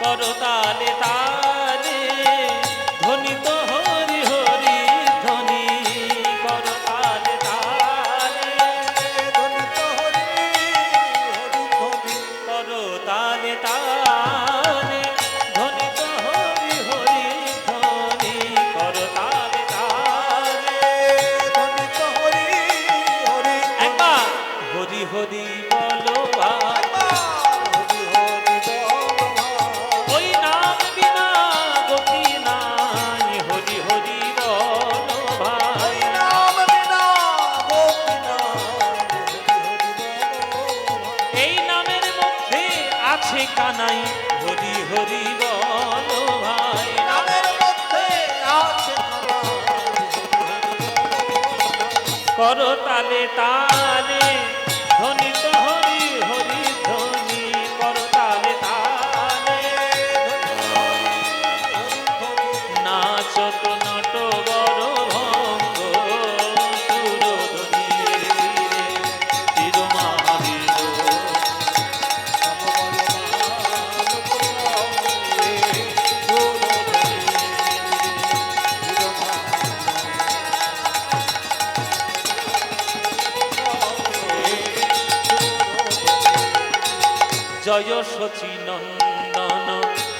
করতালে তালে ধ্বনিত হরি হরি ধ্বনি, করতালে তালে ধ্বনিত হরি হরি ধ্বনি, করতালে তালে ধ্বনিত হরি হরি ধ্বনি, করতালে তালে ধ্বনিত হরি হরি একবার হরি হরি বলো ভাই, হরি হরি বল ওই নাম বিনা গতি নাই, হরি হরি বলো ভাই। নাম বিনা গোপিনা হরি হরি বল এই নামের মধ্যে আছে কানাই, হরি হরি বলো ভাই। নামের মধ্যে আছে করো তালে তালে ধ্বনিত হরি হরি ধ্বনি, করো তালে তালে নাচত নট বড় ভঙ্গ সুরধ্বনির তীরে তীর মহাবীর জয় শচী নন্দন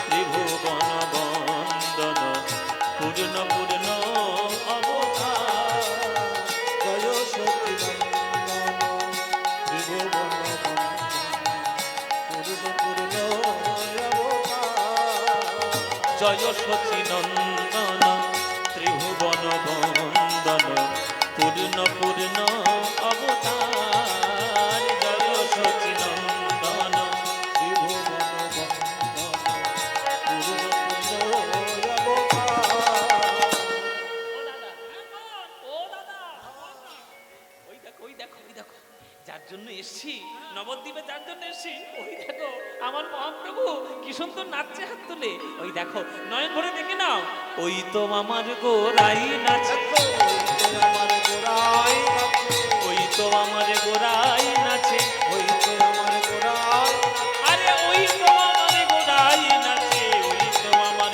ত্রিভুবন বন্দন পূর্ণ পূর্ণ অবতার, জয় সতী নন্দন ত্রিভুবন পূর্ণ পূর্ণ জয় শচী নন্দন ত্রিভুবন বন্দন পূর্ণ পূর্ণ অবতার, জয় শচী নন্দন। যার জন্য এসছি নবদ্বীপে, যার জন্য এসছি, ওই দেখো আমার মহাপ্রভু কি সুন্দর নাচছে হাত তুলে। ওই দেখো, নয়ন ভরে দেখে নাও, ওই তো আমার গোরাই নাচে, ওই তো আমার গোরাই নাচে, আরে ওই তো আমার গোরাই নাচে, ওই তো আমার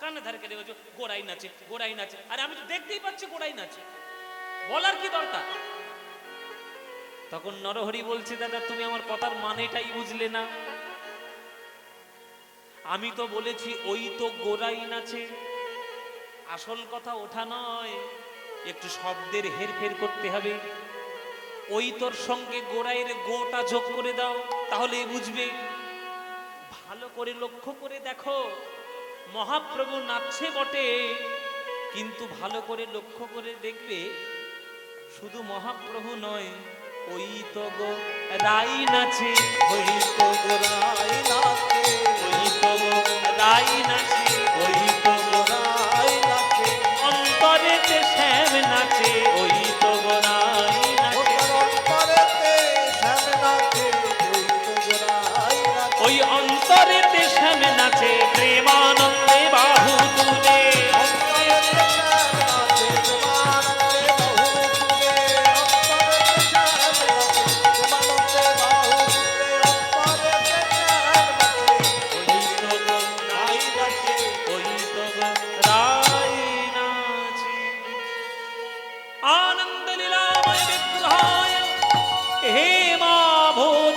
কানে ধারে কেটে বলছো গোড়াই নাচে, গোড়াই নাচে। আরে আমি তো দেখতেই পাচ্ছি গোড়াই নাচে, বলার কি দরকার? তখন নরহরি বলছে, দাদা তুমি আমার কথার মানেটাই বুঝলে না। আমি তো বলেছি ওই তো গোড়াই নাচে, আসল কথা ওঠা নয়, একটু শব্দের হেরফের করতে হবে। ওই তোর সঙ্গে গোড়াইয়ের গোটা যোগ করে দাও, তাহলে বুঝবে। ভালো করে লক্ষ্য করে দেখো, মহাপ্রভু নাচছে বটে, কিন্তু ভালো করে লক্ষ্য করে দেখবে শুধু মহাপ্রভু নয়, ওই তো গো রাই নাচে, ওই তো গোড়াই নাচে, ওই তো গো রাই নাচে, ওই তো গোড়াই নাচে, অন্তরেতে শ্যাম নাচে, ওই তো গো রাই নাচে, ওটার অন্তরেতে শ্যাম নাচে, ওই তো গোড়াই নাচে, ওই অন্তরেতে শ্যাম নাচে, প্রেমানন্দে বাহু তুলে, অন্তরেতে শ্যাম নাচে, প্রেমানন্দে বাহু তুলে, অন্তরেতে শ্যাম নাচে, প্রেমানন্দে বাহু তুলে, অন্তরেতে শ্যাম নাচে, ওই তো গোড়াই নাচে, ওই তো গো রাই নাচে। आनंद लीलामय विग्रहाय हेमा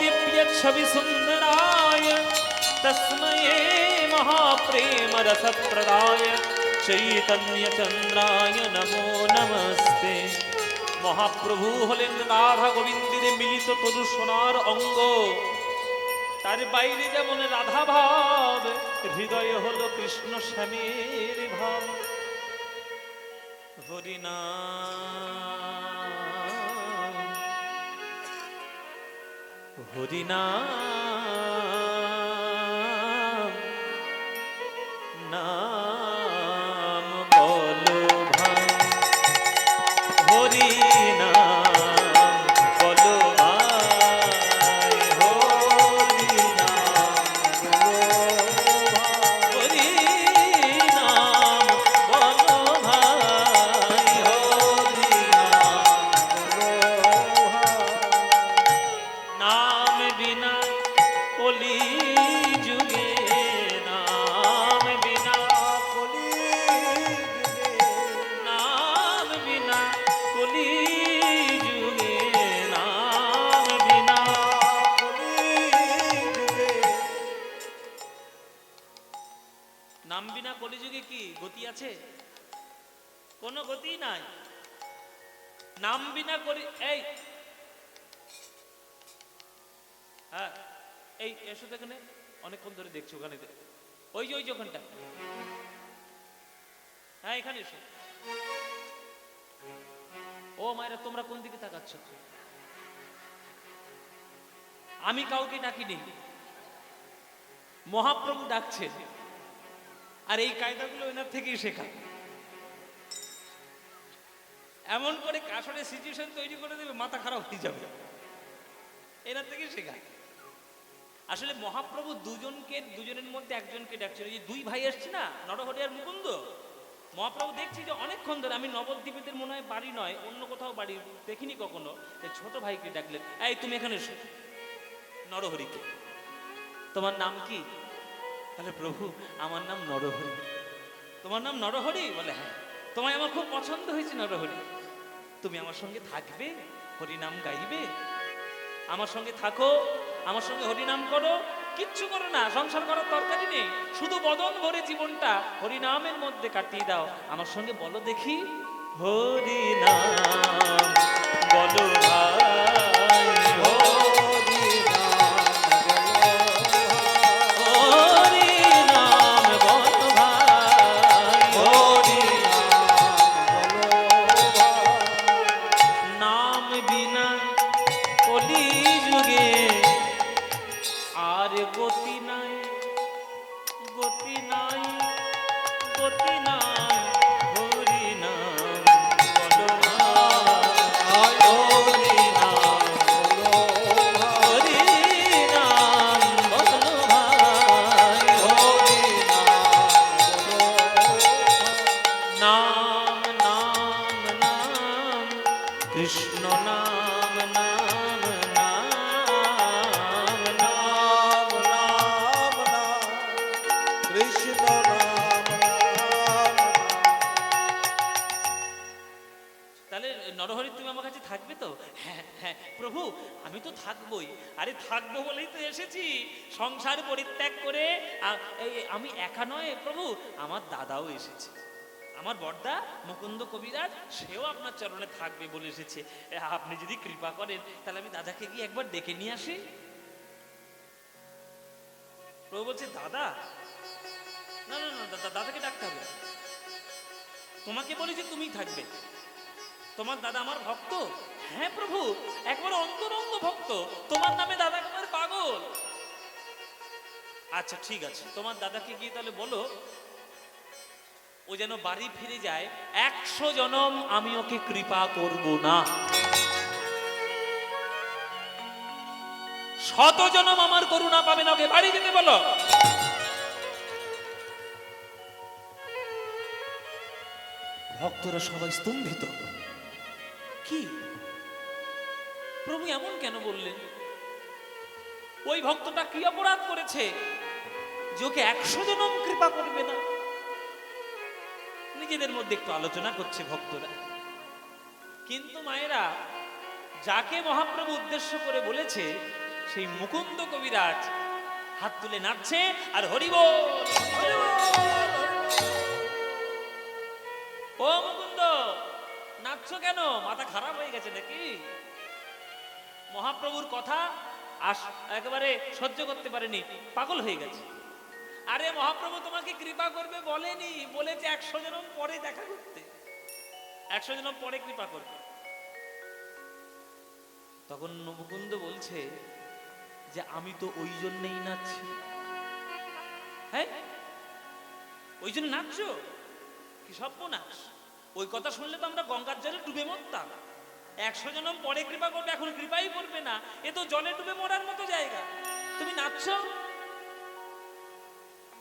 दिव्य छवि सुंदराय तस्मै महाप्रेम रस प्रदाय चैतन्य चंद्राय नमो नमस्ते। মহাপ্রভু হলেন রাধা গোবিন্দের মিলিত তরু সোনার অঙ্গ, তার বাইরে যেমন রাধা ভাব, হৃদয়ে হলো কৃষ্ণ শ্যামের ভাব। হরিনাম হরিনাম নাম বলো ভাই, হরিনাম বলো ভাই, হরিনাম হরিনাম বলো ভাই, নাম বিনা কলি যুগে, নাম বিনা কলি যুগে, নাম বিনা কলি যুগে, নাম বিনা। কলি যুগে, নাম বিনা কলিযুগে কি গতি আছে? কোনো গতি নাই। নাম বিনা কলি, এই হ্যাঁ এই এসো তো এখানে, অনেকক্ষণ ধরে দেখছো ওখানে, ওই যে ওখানটা, হ্যাঁ এখানে এসো। ও মায়েরা তোমরা কোন দিকে তাকাচ্ছ? আমি কাউকে ডাকিনি, মহাপ্রভু ডাকছে, আর এই কায়দাগুলো এনার থেকেই শেখা। এমন করে আসলে সিচুয়েশন তৈরি করে দেবে, মাথা খারাপ হয়ে যাবে, এনার থেকেই শেখা। আসলে মহাপ্রভু দুজনের মধ্যে একজনকে ডাকছিল। যে দুই ভাই এসছে না, নরহরি আর মুকুন্দ, মহাপ্রভু দেখছি যে অনেকক্ষণ ধরে, আমি নবদ্বীপের মনে হয় বাড়ি নয়, অন্য কোথাও বাড়ি দেখিনি কখনো, এই ছোট ভাইকে ডাকলেন, এই তুমি এখানে এসো। নরহরিকে, তোমার নাম কি? তাহলে প্রভু আমার নাম নরহরি। তোমার নাম নরহরি? বলে হ্যাঁ। তোমায় আমার খুব পছন্দ হয়েছে নরহরি, তুমি আমার সঙ্গে থাকবে, হরিনাম গাইবে, আমার সঙ্গে থাকো, আমার সঙ্গে হরিনাম করো, কিচ্ছু করো না, সংসার করার দরকারই নেই, শুধু বদন ভরে জীবনটা হরিনামের মধ্যে কাটিয়ে দাও। আমার সঙ্গে বলো দেখি, হরিনাম বলো ভাই, হরিনাম বলো ভাই, নাম বিনা কলি যুগে আর গতি নাই, গতি নাই, গতি নাই, হরিনাম বলো ভাই, হরিনাম, হরিনাম বলো ভাই, নাম নাম নাম কৃষ্ণ নাম, নাম নাম নাম, কৃষ্ণ নাম, থাকবোই। আরে থাকবো বলেই তো এসেছি, সংসার পরিত্যাগ করে। আমি একা নয় প্রভু, আমার দাদাও এসেছে, আমার বড়দা মুকুন্দ কবিরাজ, সেও আপনার চরণে থাকবে বলে এসেছে। আপনি যদি কৃপা করেন তাহলে আমি দাদাকে গিয়ে একবার ডেকে নিয়ে আসি। প্রভু বলছে দাদা, না না না দাদা, দাদাকে ডাকতে হবে না। তোমাকে বলেছি তুমিই থাকবে, তোমার দাদা আমার ভক্ত। হ্যাঁ প্রভু, একবার অন্তরঙ্গ ভক্ত, তোমার নামে দাদা একবার পাগল। আচ্ছা ঠিক আছে, তোমার দাদাকে গিয়ে তাহলে বলো ও যেন বাড়ি ফিরে যায়, 100 জনম আমি ওকে কৃপা করব না, 100 জনম আমার করুণা পাবে না, ওকে বাড়ি যেতে বলো। ভক্তরা সবাই স্তম্ভিত, কি প্রভু এমন কেন বললেন? ওই ভক্তটা কি অপরাধ করেছে যে ওকে 100 জনম কৃপা করবে না? নিজেদের মধ্যে একটু আলোচনা করছে ভক্তরা। কিন্তু মায়েরা, যাকে মহাপ্রভু উদ্দেশ্য করে বলেছে সেই মুকুন্দ কবিরাজ হাত তুলে নাচছে আর হরি বল হরি বল। ও মুকুন্দ, নাচছো কেন? মাথা খারাপ হয়ে গেছে নাকি? মহাপ্রভুর কথা একেবারে সহ্য করতে পারেনি, পাগল হয়ে গেছে। আরে মহাপ্রভু তোমাকে কৃপা করবে বলেনি, বলেছে 100 জনম পরে দেখা করতে, 100 জনম পরে কৃপা করবে। তখন মুকুন্দ বলছে যে আমি তো ওই জন্যই নাচছি। হ্যাঁ, ওই জন্য নাচছো? কি সর্বনাশ! ওই কথা শুনলে তো আমরা গঙ্গার জলে ডুবে মরতাম। 100 জনম পরে কৃপা করবে, এখন কৃপাই করবে না, এ তো জলে ডুবে মরার মতো জায়গা, তুমি নাচছো?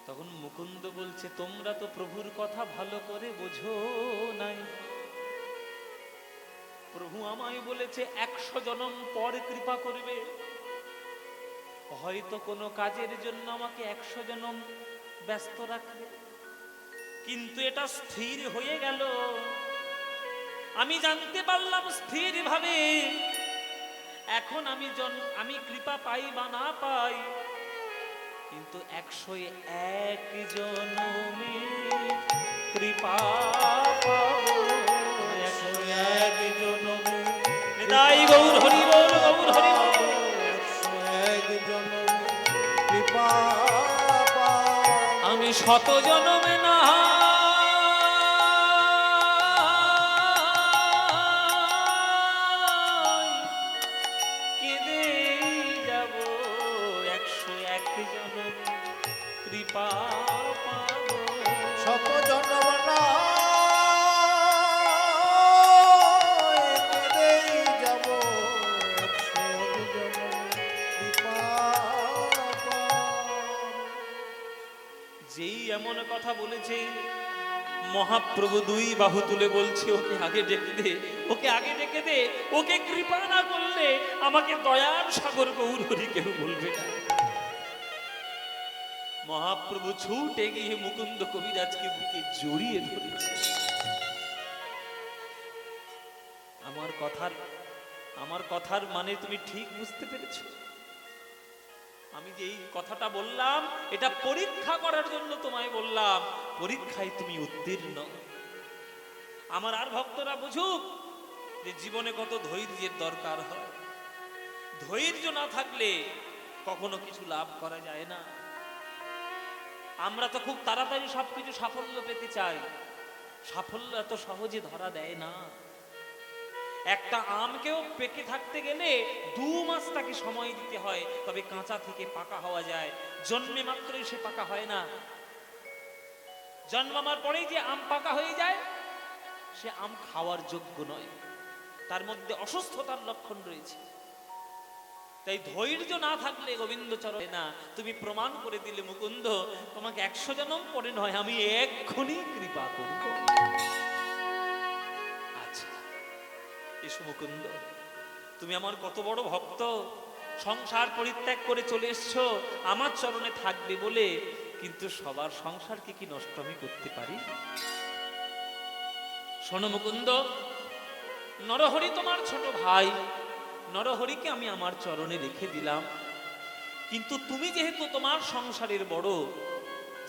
তখন মুকুন্দ বলছে তোমরা তো প্রভুর কথা ভালো করে বোঝো নাই। প্রভু আমায় বলেছে 100 জনম পর কৃপা করবে। হয়তো কোনো কাজের জন্য আমাকে 100 জনম ব্যস্ত রাখবে, কিন্তু এটা স্থির হয়ে গেল। আমি জানতে পারলাম স্থির ভাবে এখন আমি কৃপা পাই বা না পাই, কিন্তু 101 জনমে কৃপা পাবো, 101 জনমে নিতাই গৌর হরি বল, গৌর হরি বল। 101 জনমে কৃপা পাবো। আমি 100 জনমে না কেঁদে যাব, 101 জনমে কৃপা পাবো। 100 জনম না কেঁদেই যাব, 101 জনমে কৃপা পাবো। যেই এমন কথা বলেছে, মহাপ্রভু 2 বাহু তুলে বলছে ওকে আগে ডেকে দে, ওকে আগে ডেকে দে, ওকে কৃপা না করলে আমাকে দয়ার সাগর গৌর হরি কেউ বলবে না। মহাপ্রভু ছুটে গিয়ে মুকুন্দ কবিরাজকে বুকে জড়িয়ে ধরেছে। আমার কথার মানে তুমি ঠিক বুঝতে পেরেছো? আমি যে এই কথাটা বললাম এটা পরীক্ষা করার জন্য তোমায় বললাম, পরীক্ষায় তুমি উত্তীর্ণ। আমার আর ভক্তরা বুঝুক যে জীবনে কত ধৈর্যের দরকার হয়। ধৈর্য না থাকলে কখনো কিছু লাভ করা যায় না। আমরা তো খুব তাড়াতাড়ি সবকিছু সাফল্য পেতে চাই, সাফল্য এত সহজে ধরা দেয় না। একটা আমকেও পেকে থাকতে গেলে 2 মাস তাকে সময় দিতে হয়, তবে কাঁচা থেকে পাকা হওয়া যায়। জন্মে মাত্রই সে পাকা হয় না, জন্মাবার পরেই যে আম পাকা হয়ে যায় সে আম খাওয়ার যোগ্য নয়, তার মধ্যে অসুস্থতার লক্ষণ রয়েছে। তাই ধৈর্য না থাকলে গোবিন্দ চরণে না। তুমি প্রমাণ করে দিলে মুকুন্দ, তোমাকে 100 জনম পরে নয়, আমি এক্ষুনি কৃপা করব। আচ্ছা এসো মুকুন্দ, তুমি আমার কত বড় ভক্ত, সংসার পরিত্যাগ করে চলে এসছো আমার চরণে থাকবে বলে, কিন্তু সবার সংসারকে কি নষ্ট আমি করতে পারি? শোনো মুকুন্দ, নরহরি তোমার ছোট ভাই, নরহরিকে আমি আমার চরণে রেখে দিলাম, কিন্তু তুমি যেহেতু তোমার সংসারের বড়,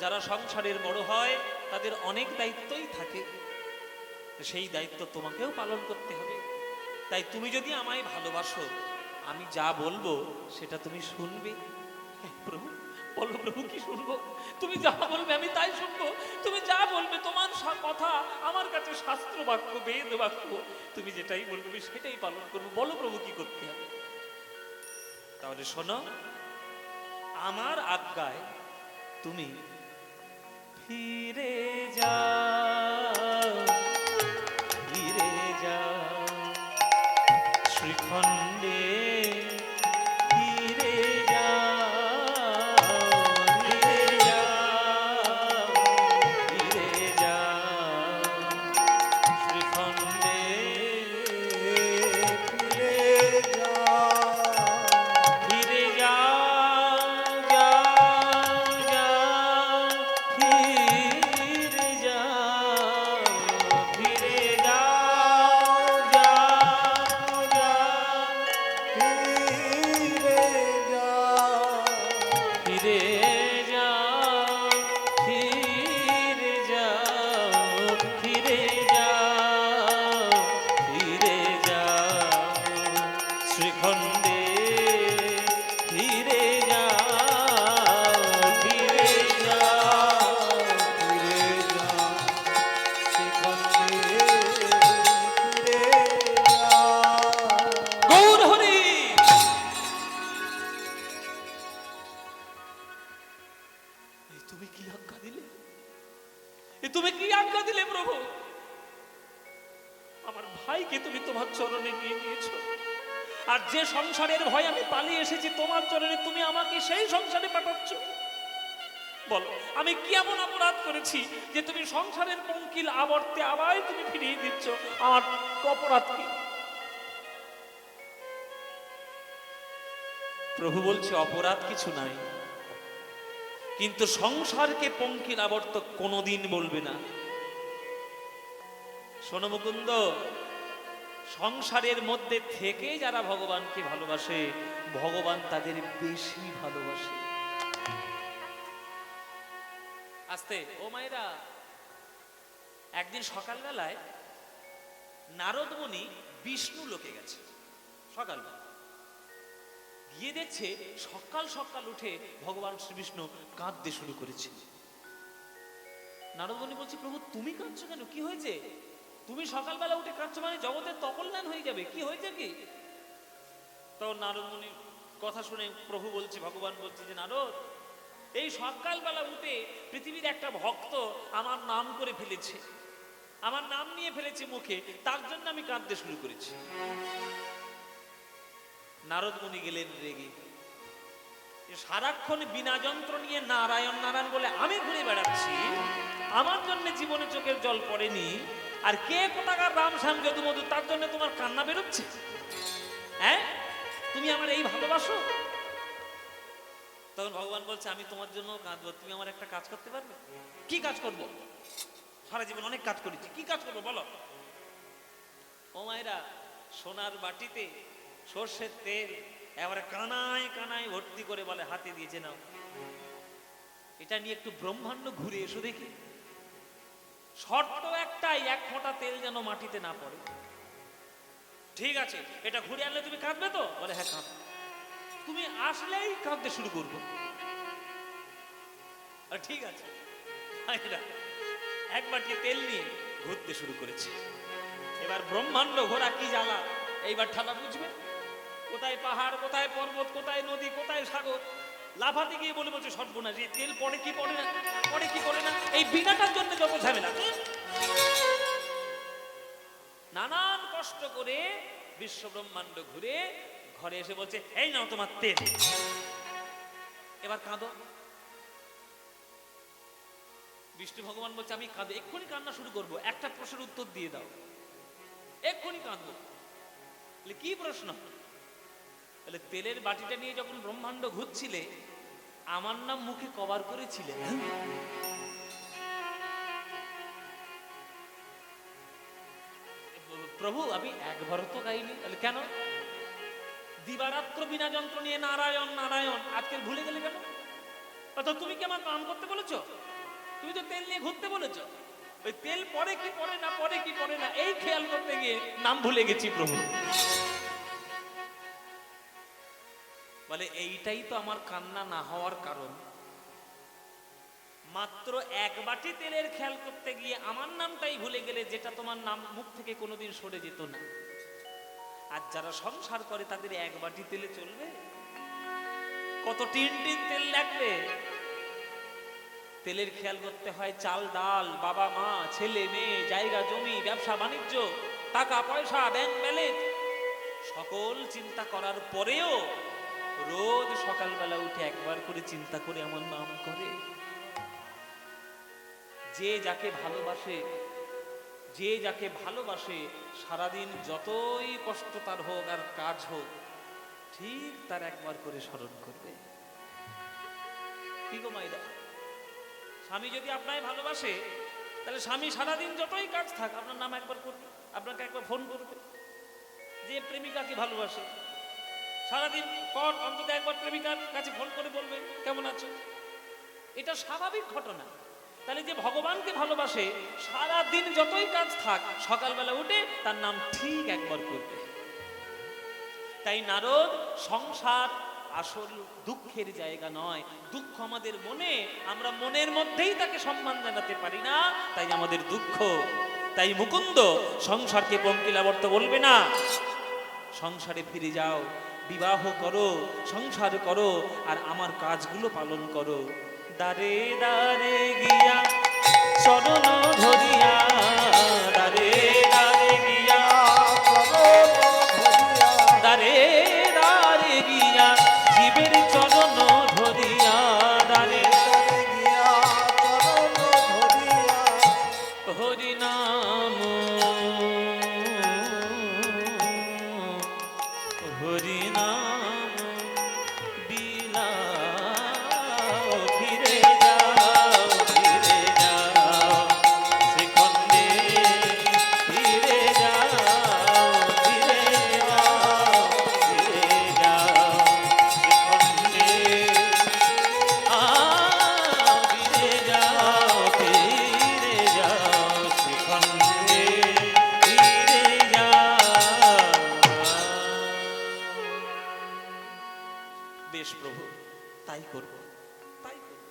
যারা সংসারের বড় হয় তাদের অনেক দায়িত্বই থাকে, সেই দায়িত্ব তোমাকেও পালন করতে হবে। তাই তুমি যদি আমায় ভালোবাসো, আমি যা বলবো সেটা তুমি শুনবে। প্রভু, বলো প্রভু, কি শুনবো? তুমি যা বলবে আমি তাই শুনবো। তুমি যা বলবে, তোমার কথা আমার কাছে শাস্ত্র বাক্য, বেদ বাক্য, তুমি যেটাই বলবে আমি সেটাই পালন করবো। বলো প্রভু, কি করতে হবে? তাহলে শোনো, আমার আজ্ঞায় তুমি ফিরে যাও, ফিরে যাও শ্রীখণ্ডে, ফিরে যাও, ফিরে যাও, ফিরে যাও শ্রীখণ্ডে, ফিরে যাও, ফিরে যাও, যাও, যাও, ফিরে যাও, ফিরে যাও, যাও, যাও, ফিরে যাও, ফিরে যাও, ফিরে যাও, ফিরে যাও, ফিরে যাও শ্রীখণ্ডে, ফিরে যাও, ফিরে যাও, ফিরে যাও, শ্রীখণ্ডে ফিরে যাও। গৌর হরি। এই তুমি কি আজ্ঞা দিলে? এই তুমি কি আজ্ঞা দিলে প্রভু? আমার ভাইকে তুমি তোমার চরণে নিয়ে নিয়েছো, আর যে সংসারের ভয় আমি পালিয়ে এসেছি তোমার চরণে, তুমি আমাকে সেই সংসারে পাঠাচ্ছ। বলো, আমি কি এমন অপরাধ করেছি যে তুমি সংসারের পঙ্কিল আবর্তে আবার তুমি ফিরিয়ে দিচ্ছ? আমার অপরাধ কি? প্রভু বলছে, অপরাধ কিছু নাই, কিন্তু সংসারকে পঙ্কিল আবর্ত কোনোদিন বলবে না। শোনো মুকুন্দ, সংসারের মধ্যে থেকে যারা ভগবানকে ভালোবাসে, ভগবান তাদের বেশি ভালোবাসে। আস্তে, ও মায়েরা, একদিন সকালবেলায় নারদ মুনি বিষ্ণু লোকে গেছে। সকালবেলা গিয়ে দেখছে সকাল সকাল উঠে ভগবান শ্রীবিষ্ণু কাঁদতে শুরু করেছে। নারদ মুনি বলছে, প্রভু তুমি কাঁদছো কেন? কি হয়েছে? তুমি সকালবেলা উঠে কাঁদছো মানে জগতের তকল্যাণ হয়ে যাবে, কি হয়েছে কি? তখন নারদ মুনির কথা শুনে প্রভু বলছে, ভগবান বলছে যে নারদ, এই সকালবেলা উঠে পৃথিবীর একটা ভক্ত আমার নাম করে ফেলেছে, আমার নাম নিয়ে ফেলেছে মুখে, তার জন্য আমি কাঁদতে শুরু করেছি। নারদ মুনি গেলেন রেগে, সারাক্ষণ বিনা যন্ত্র নিয়ে নারায়ণ নারায়ণ বলে আমি ঘুরে বেড়াচ্ছি, আমার জন্য জীবনে চোখের জল পড়েনি, আর কে কোথাকার রাম শ্যাম যদু মধু, তার জন্য তোমার কান্না বেরোচ্ছে? হ্যাঁ, তুমি আমার এই ভালোবাসো? তখন ভগবান বলছে, আমি তোমার জন্য কাঁদবো, তুমি আমার একটা কাজ করতে পারবে? কি কাজ করব? সারা জীবন অনেক কাজ করেছি, কি কাজ করবো বলো? ও মায়েরা, সোনার বাটিতে সর্ষের তেল এবারে কানায় কানায় ভর্তি করে বলে হাতে দিয়েছে, নাও, এটা নিয়ে একটু ব্রহ্মাণ্ড ঘুরে এসো দেখি। শর্ত একটাই, এক ফোঁটা তেল যেন মাটিতে না পড়ে। ঠিক আছে, এটা ঘুরে আনলে তুমি কাঁদবে তো? বলে হ্যাঁ কাঁদ। তুমি আসলেই কাঁদতে শুরু করবো। ঠিক আছে, এক বাটি তেল নিয়ে ঘুরতে শুরু করেছে। এবার ব্রহ্মাণ্ড ঘোরা কি জ্বালা, এইবার ঠালা বুঝবে। কোথায় পাহাড়, কোথায় পর্বত, কোথায় নদী, কোথায় সাগর, লাফাতে গিয়ে বলে বলছে সর্বনাশ, এই তেল পড়ে কি পড়ে না, পড়ে কি পড়ে না, এই বিনাটার জন্য যত ঝামেলা। নানান কষ্ট করে বিশ্ব ব্রহ্মাণ্ড ঘুরে ঘরে এসে বলছে, এই নাও তোমার তেল, এবার কাঁদো। বিষ্ণু ভগবান বলছে, আমি কাঁদো, এক্ষুনি কান্না শুরু করবো, একটা প্রশ্নের উত্তর দিয়ে দাও, এক্ষুনি কাঁদবো। কি প্রশ্ন? বলে, তেলের বাটিটা নিয়ে যখন ব্রহ্মাণ্ড ঘুরছিলে, আমার নাম মুখে কভার করেছিলে। প্রভু, আমি একবারও তো গাইনি। কেন? দিবারাত্র বিনা যন্ত্র নিয়ে নারায়ণ নারায়ণ, আজকে ভুলে গেলে কেন? তো তুমি কি আমার নাম করতে বলেছো? তুমি তো তেল নিয়ে ঘুরতে বলেছো। ওই তেল পরে কি পরে না, পরে কি পরে না, এই খেয়াল করতে গিয়ে নাম ভুলে গেছি প্রভু। বলে এইটাই তো আমার কান্না না হওয়ার কারণ। মাত্র এক বাটি তেলের খেয়াল করতে গিয়ে আমার নামটাই ভুলে গেলে, যেটা তোমার নাম মুখ থেকে কোনোদিন সরে যেত না। আর যারা সংসার করে তাদের এক বাটি তেলে চলবে? কত টিন টিন তেল লাগবে। তেলের খেয়াল করতে হয় চাল ডাল, বাবা মা, ছেলে মেয়ে, জায়গা জমি, ব্যবসা বাণিজ্য, টাকা পয়সা, ব্যাংক ব্যালেন্স, সকল চিন্তা করার পরেও রোজ সকালবেলা উঠে একবার করে চিন্তা করে আমার নাম করে। যে যাকে ভালোবাসে, যে যাকে ভালোবাসে, সারাদিন যতই কষ্ট তার হোক আর কাজ হোক, ঠিক তার একবার করে স্মরণ করবে। কি গো মাইরা, স্বামী যদি আপনাকে ভালোবাসে, তাহলে স্বামী সারাদিন যতই কাজ থাক আপনার নাম একবার করবে, আপনাকে একবার ফোন করবে। যে প্রেমিকাকে ভালোবাসে, সারাদিন পর অন্তত একবার প্রেমিকার কাছে ফোন করে বলবে কেমন আছো। এটা স্বাভাবিক ঘটনা। তাহলে যে ভগবানকে ভালোবাসে, সারাদিন যতই কাজ থাক সকালবেলা উঠে তার নাম ঠিক একবার করবে। তাই নারদ, সংসার আসল দুঃখের জায়গা নয়। দুঃখ আমাদের মনে, আমরা মনের মধ্যেই তাকে সম্মান জানাতে পারি না, তাই আমাদের দুঃখ। তাই মুকুন্দ সংসারকে পঙ্কিলাবর্ত বলবে না, সংসারে ফিরে যাও, বিবাহ করো, সংসার করো, আর আমার কাজগুলো পালন করো। দারে দারে গিয়া চরণ ধরিয়া, দারে দারে গিয়া, দারে দারে গিয়া জীবের চরণ ধরিয়া, দারে গিয়া চরণ ধরিয়া হরি নাম, হরি নাম বিলাও, ফিরে যাও, ফিরে যাও শ্রীখণ্ডে, ফিরে যাও, ফিরে যাও, ফিরে যাও শ্রীখণ্ডে, ফিরে যাও, ফিরে যাও শ্রীখণ্ডে, ফিরে যাও। বেশ প্রভু, তাই করব, তাই করব।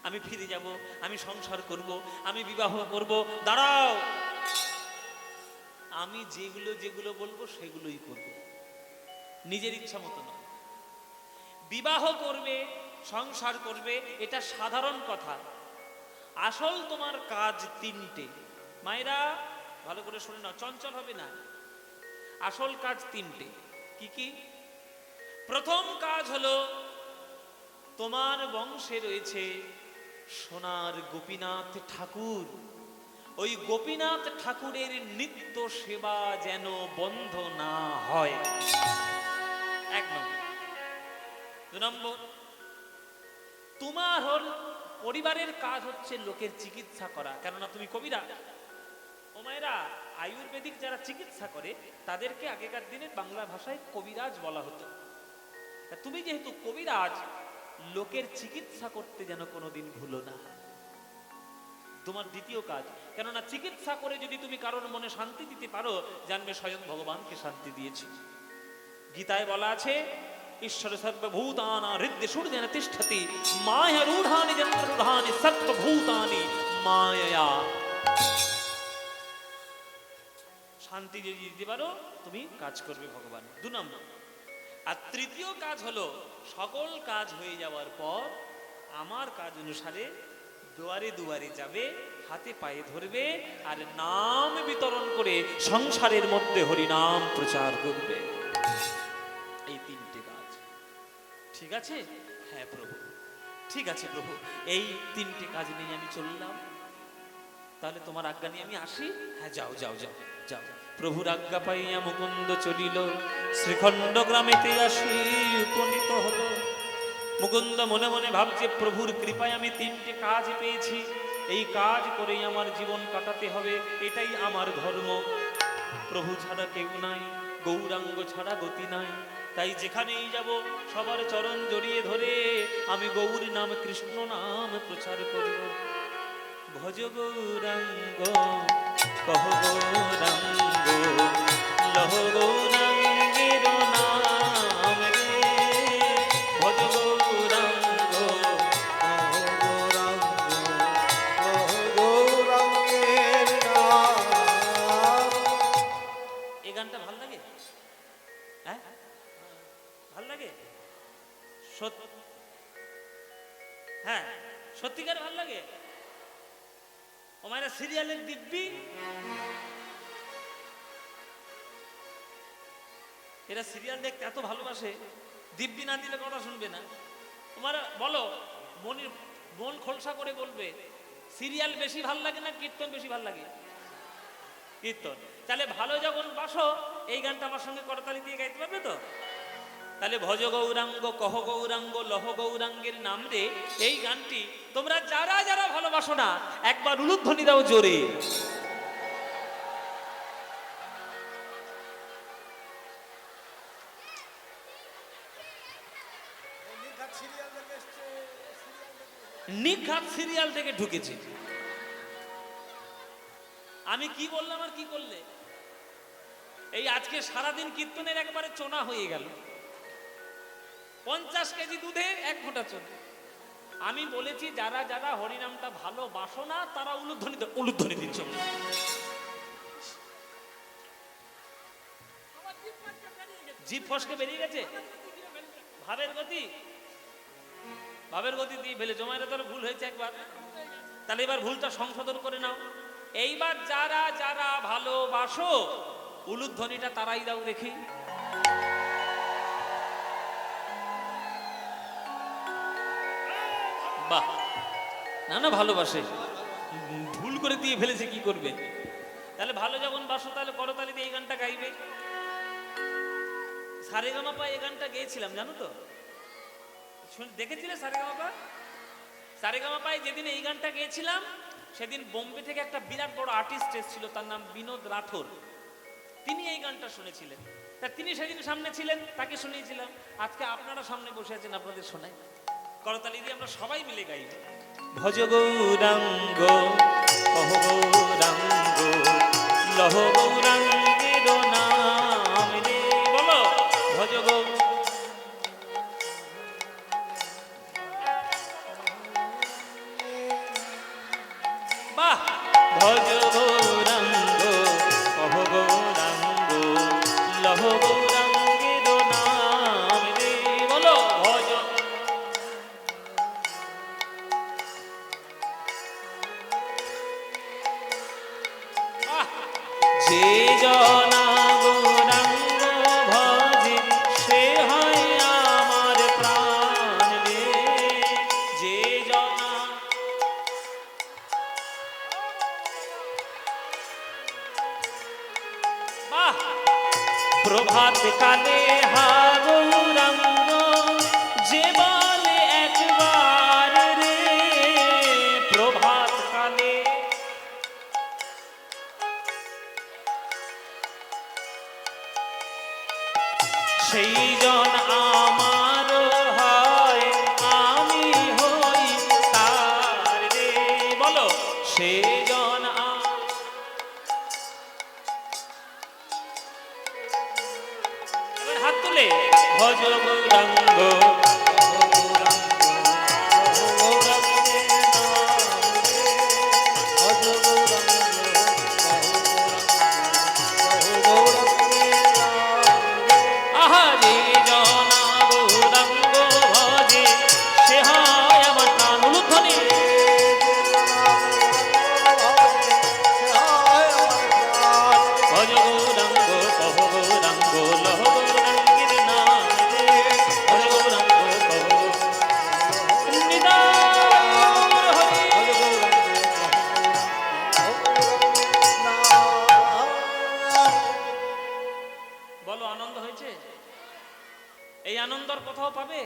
আমি ফিরে যাব, আমি সংসার করব, আমি বিবাহ করব। দাঁড়াও, আমি যেগুলো যেগুলো বলবো সেগুলোই করব, নিজের ইচ্ছা মতো না। বিবাহ করবে, সংসার করবে, এটা সাধারণ কথা। আসল তোমার কাজ তিনটে। মায়েরা ভালো করে শুনে নাও, চঞ্চল হবে না। আসল কাজ তিনটে। কি কি? প্রথম কাজ হলো, তোমার বংশে রয়েছে সোনার গোপীনাথ ঠাকুর, ওই গোপীনাথ ঠাকুরের নিত্য সেবা যেন বন্ধ না হয়। এক নম্বর। দুই নম্বর, তোমার পরিবারের কাজ হচ্ছে লোকের চিকিৎসা করা, কেননা তুমি কবিরা। ও মায়েরা, আয়ুর্বেদিক যারা চিকিৎসা করে তাদেরকে আগেকার দিনে বাংলা ভাষায় কবিরাজ বলা হতো। তুমি যেহেতু কবিরাজ, লোকের চিকিৎসা করতে যেন কোনোদিন ভুলো না। তোমার দ্বিতীয় কাজ, কেননা চিকিৎসা করে যদি তুমি কারোর মনে শান্তি দিতে পারো, জানবে স্বয়ং ভগবানকে শান্তি দিয়েছে। গীতায় বলা আছে, ঈশ্বর সর্বভূতানাং হৃদয়ে সূর্যেন তিষ্ঠতি, মায়া রূঢ়ানি যন্ত্ররূঢ়ানি সর্বভূতানি মায়য়া। শান্তি যদি দিতে পারো, তুমি কাজ করবে ভগবান। 2 নম্বর। আর তৃতীয় কাজ হলো, সকল কাজ হয়ে যাওয়ার পর আমার কাজ অনুসারে দুয়ারে দুয়ারে যাবে, হাতে পায়ে ধরবে, আর নাম বিতরণ করে সংসারের মধ্যে হরিনাম প্রচার করবে। এই 3টে কাজ। ঠিক আছে? হ্যাঁ প্রভু, ঠিক আছে প্রভু, এই 3টে কাজ নিয়ে আমি চললাম। তাহলে তোমার আজ্ঞা নিয়ে আমি আসি? হ্যাঁ, যাও যাও যাও যাও। প্রভুর আজ্ঞা পাইয়া মুকুন্দ চলিল, শ্রীখণ্ড গ্রামেতে আসি উপনীত হলো। মুকুন্দ মনে মনে ভাবছে, প্রভুর কৃপায় আমি 3টে কাজ পেয়েছি, এই কাজ করেই আমার জীবন কাটাতে হবে, এটাই আমার ধর্ম। প্রভু ছাড়া কেউ নাই, গৌরাঙ্গ ছাড়া গতি নাই। তাই যেখানেই যাব সবার চরণ জড়িয়ে ধরে আমি গৌর নাম কৃষ্ণ নাম প্রচার করব। ভজ গৌরাঙ্গ কহ গৌরাঙ্গ লহ গৌরাঙ্গের নাম রে। ভজ গৌরাঙ্গ গৌরাঙ্গের নাম। এই গানটা ভাল লাগে? হ্যাঁ ভাল লাগে? হ্যাঁ সত্যিকার ভাল লাগে? ও মায়েরা সিরিয়ালের দিব্যি, এরা সিরিয়াল দেখতে এত ভালোবাসে, দিব্যি না দিলে কথা শুনবে না। তোমারা বলো, মন খোলসা করে বলবে, সিরিয়াল বেশি ভাল লাগে না কীর্তন বেশি ভাল লাগে? কীর্তন। তাহলে ভালো যখন বাসো এই গানটা আমার সঙ্গে করতালি দিয়ে গাইতে পারবে তো? তাহলে ভজ গৌরাঙ্গ কহ গৌরাঙ্গ লহ গৌরাঙ্গের নাম রে, এই গানটি তোমরা যারা যারা ভালোবাসো না একবার উলুধ্বনি দাও জোরে। নিঘাত সিরিয়াল থেকে ঢুকেছে। আমি কি বললাম আর কি করলে? এই আজকে সারাদিন কীর্তনের একবারে চোনা হয়ে গেল। 50 কেজি দুধে 1 ফোঁটা চোনা। আমি বলেছি যারা যারা হরিনামটা ভালোবাসো না তারা উলুধ্বনি দিচ্ছ। জিভ ফসকে বেরিয়ে গেছে। ভাবের গতি দিয়ে ফেলে জমায়ের তোর ভুল হয়েছে একবার, তাহলে এবার ভুলটা সংশোধন করে নাও। এইবার যারা যারা ভালোবাসো উলুধ্বনিটা তারাই দাও দেখি। বাহ, না না ভালোবাসে, ভুল করে দিয়ে ফেলেছে, কি করবে? তাহলে ভালো যখন বাসো তাহলে করতালি দিয়ে এই গানটা গাইবে। সারেগামাপা এই গানটা গেয়েছিলাম জানো তো? দেখেছিলে সারেগামাপা? সারেগামাপায় যেদিন এই গানটা গেয়েছিলাম সেদিন বোম্বে থেকে একটা বিরাট বড় আর্টিস্ট এসেছিল, তার নাম বিনোদ রাঠোর। তিনি এই গানটা শুনেছিলেন, তা তিনি সেদিন সামনে ছিলেন, তাকে শুনিয়েছিলাম। আজকে আপনারা সামনে বসে আছেন, আপনাদের শোনাই। করতালি দিয়ে আমরা সবাই মিলে গাইব। ভজ গৌরাঙ্গ কহ গৌরাঙ্গ লহ গৌরাঙ্গের নাম রে। বলো ভজ গৌরাঙ্গ। বাহ, ভজ গৌরাঙ্গ কহ গৌরাঙ্গ লহ গৌরাঙ্গের নাম রে। বলো ভজ। যে জনা গৌরাঙ্গ ভজে সে হয় আমার প্রাণ রে। যে জনা বাহ, প্রভাত কালে হা গৌরাঙ্গ যে বলে একবার রে। প্রভাত কালে সেই জন আমার হয়, আমি হই তার রে। বলো সেই জন। এবার হাত তুলে ভজ গৌরাঙ্গ এই আনন্দর কোথাও পাবে?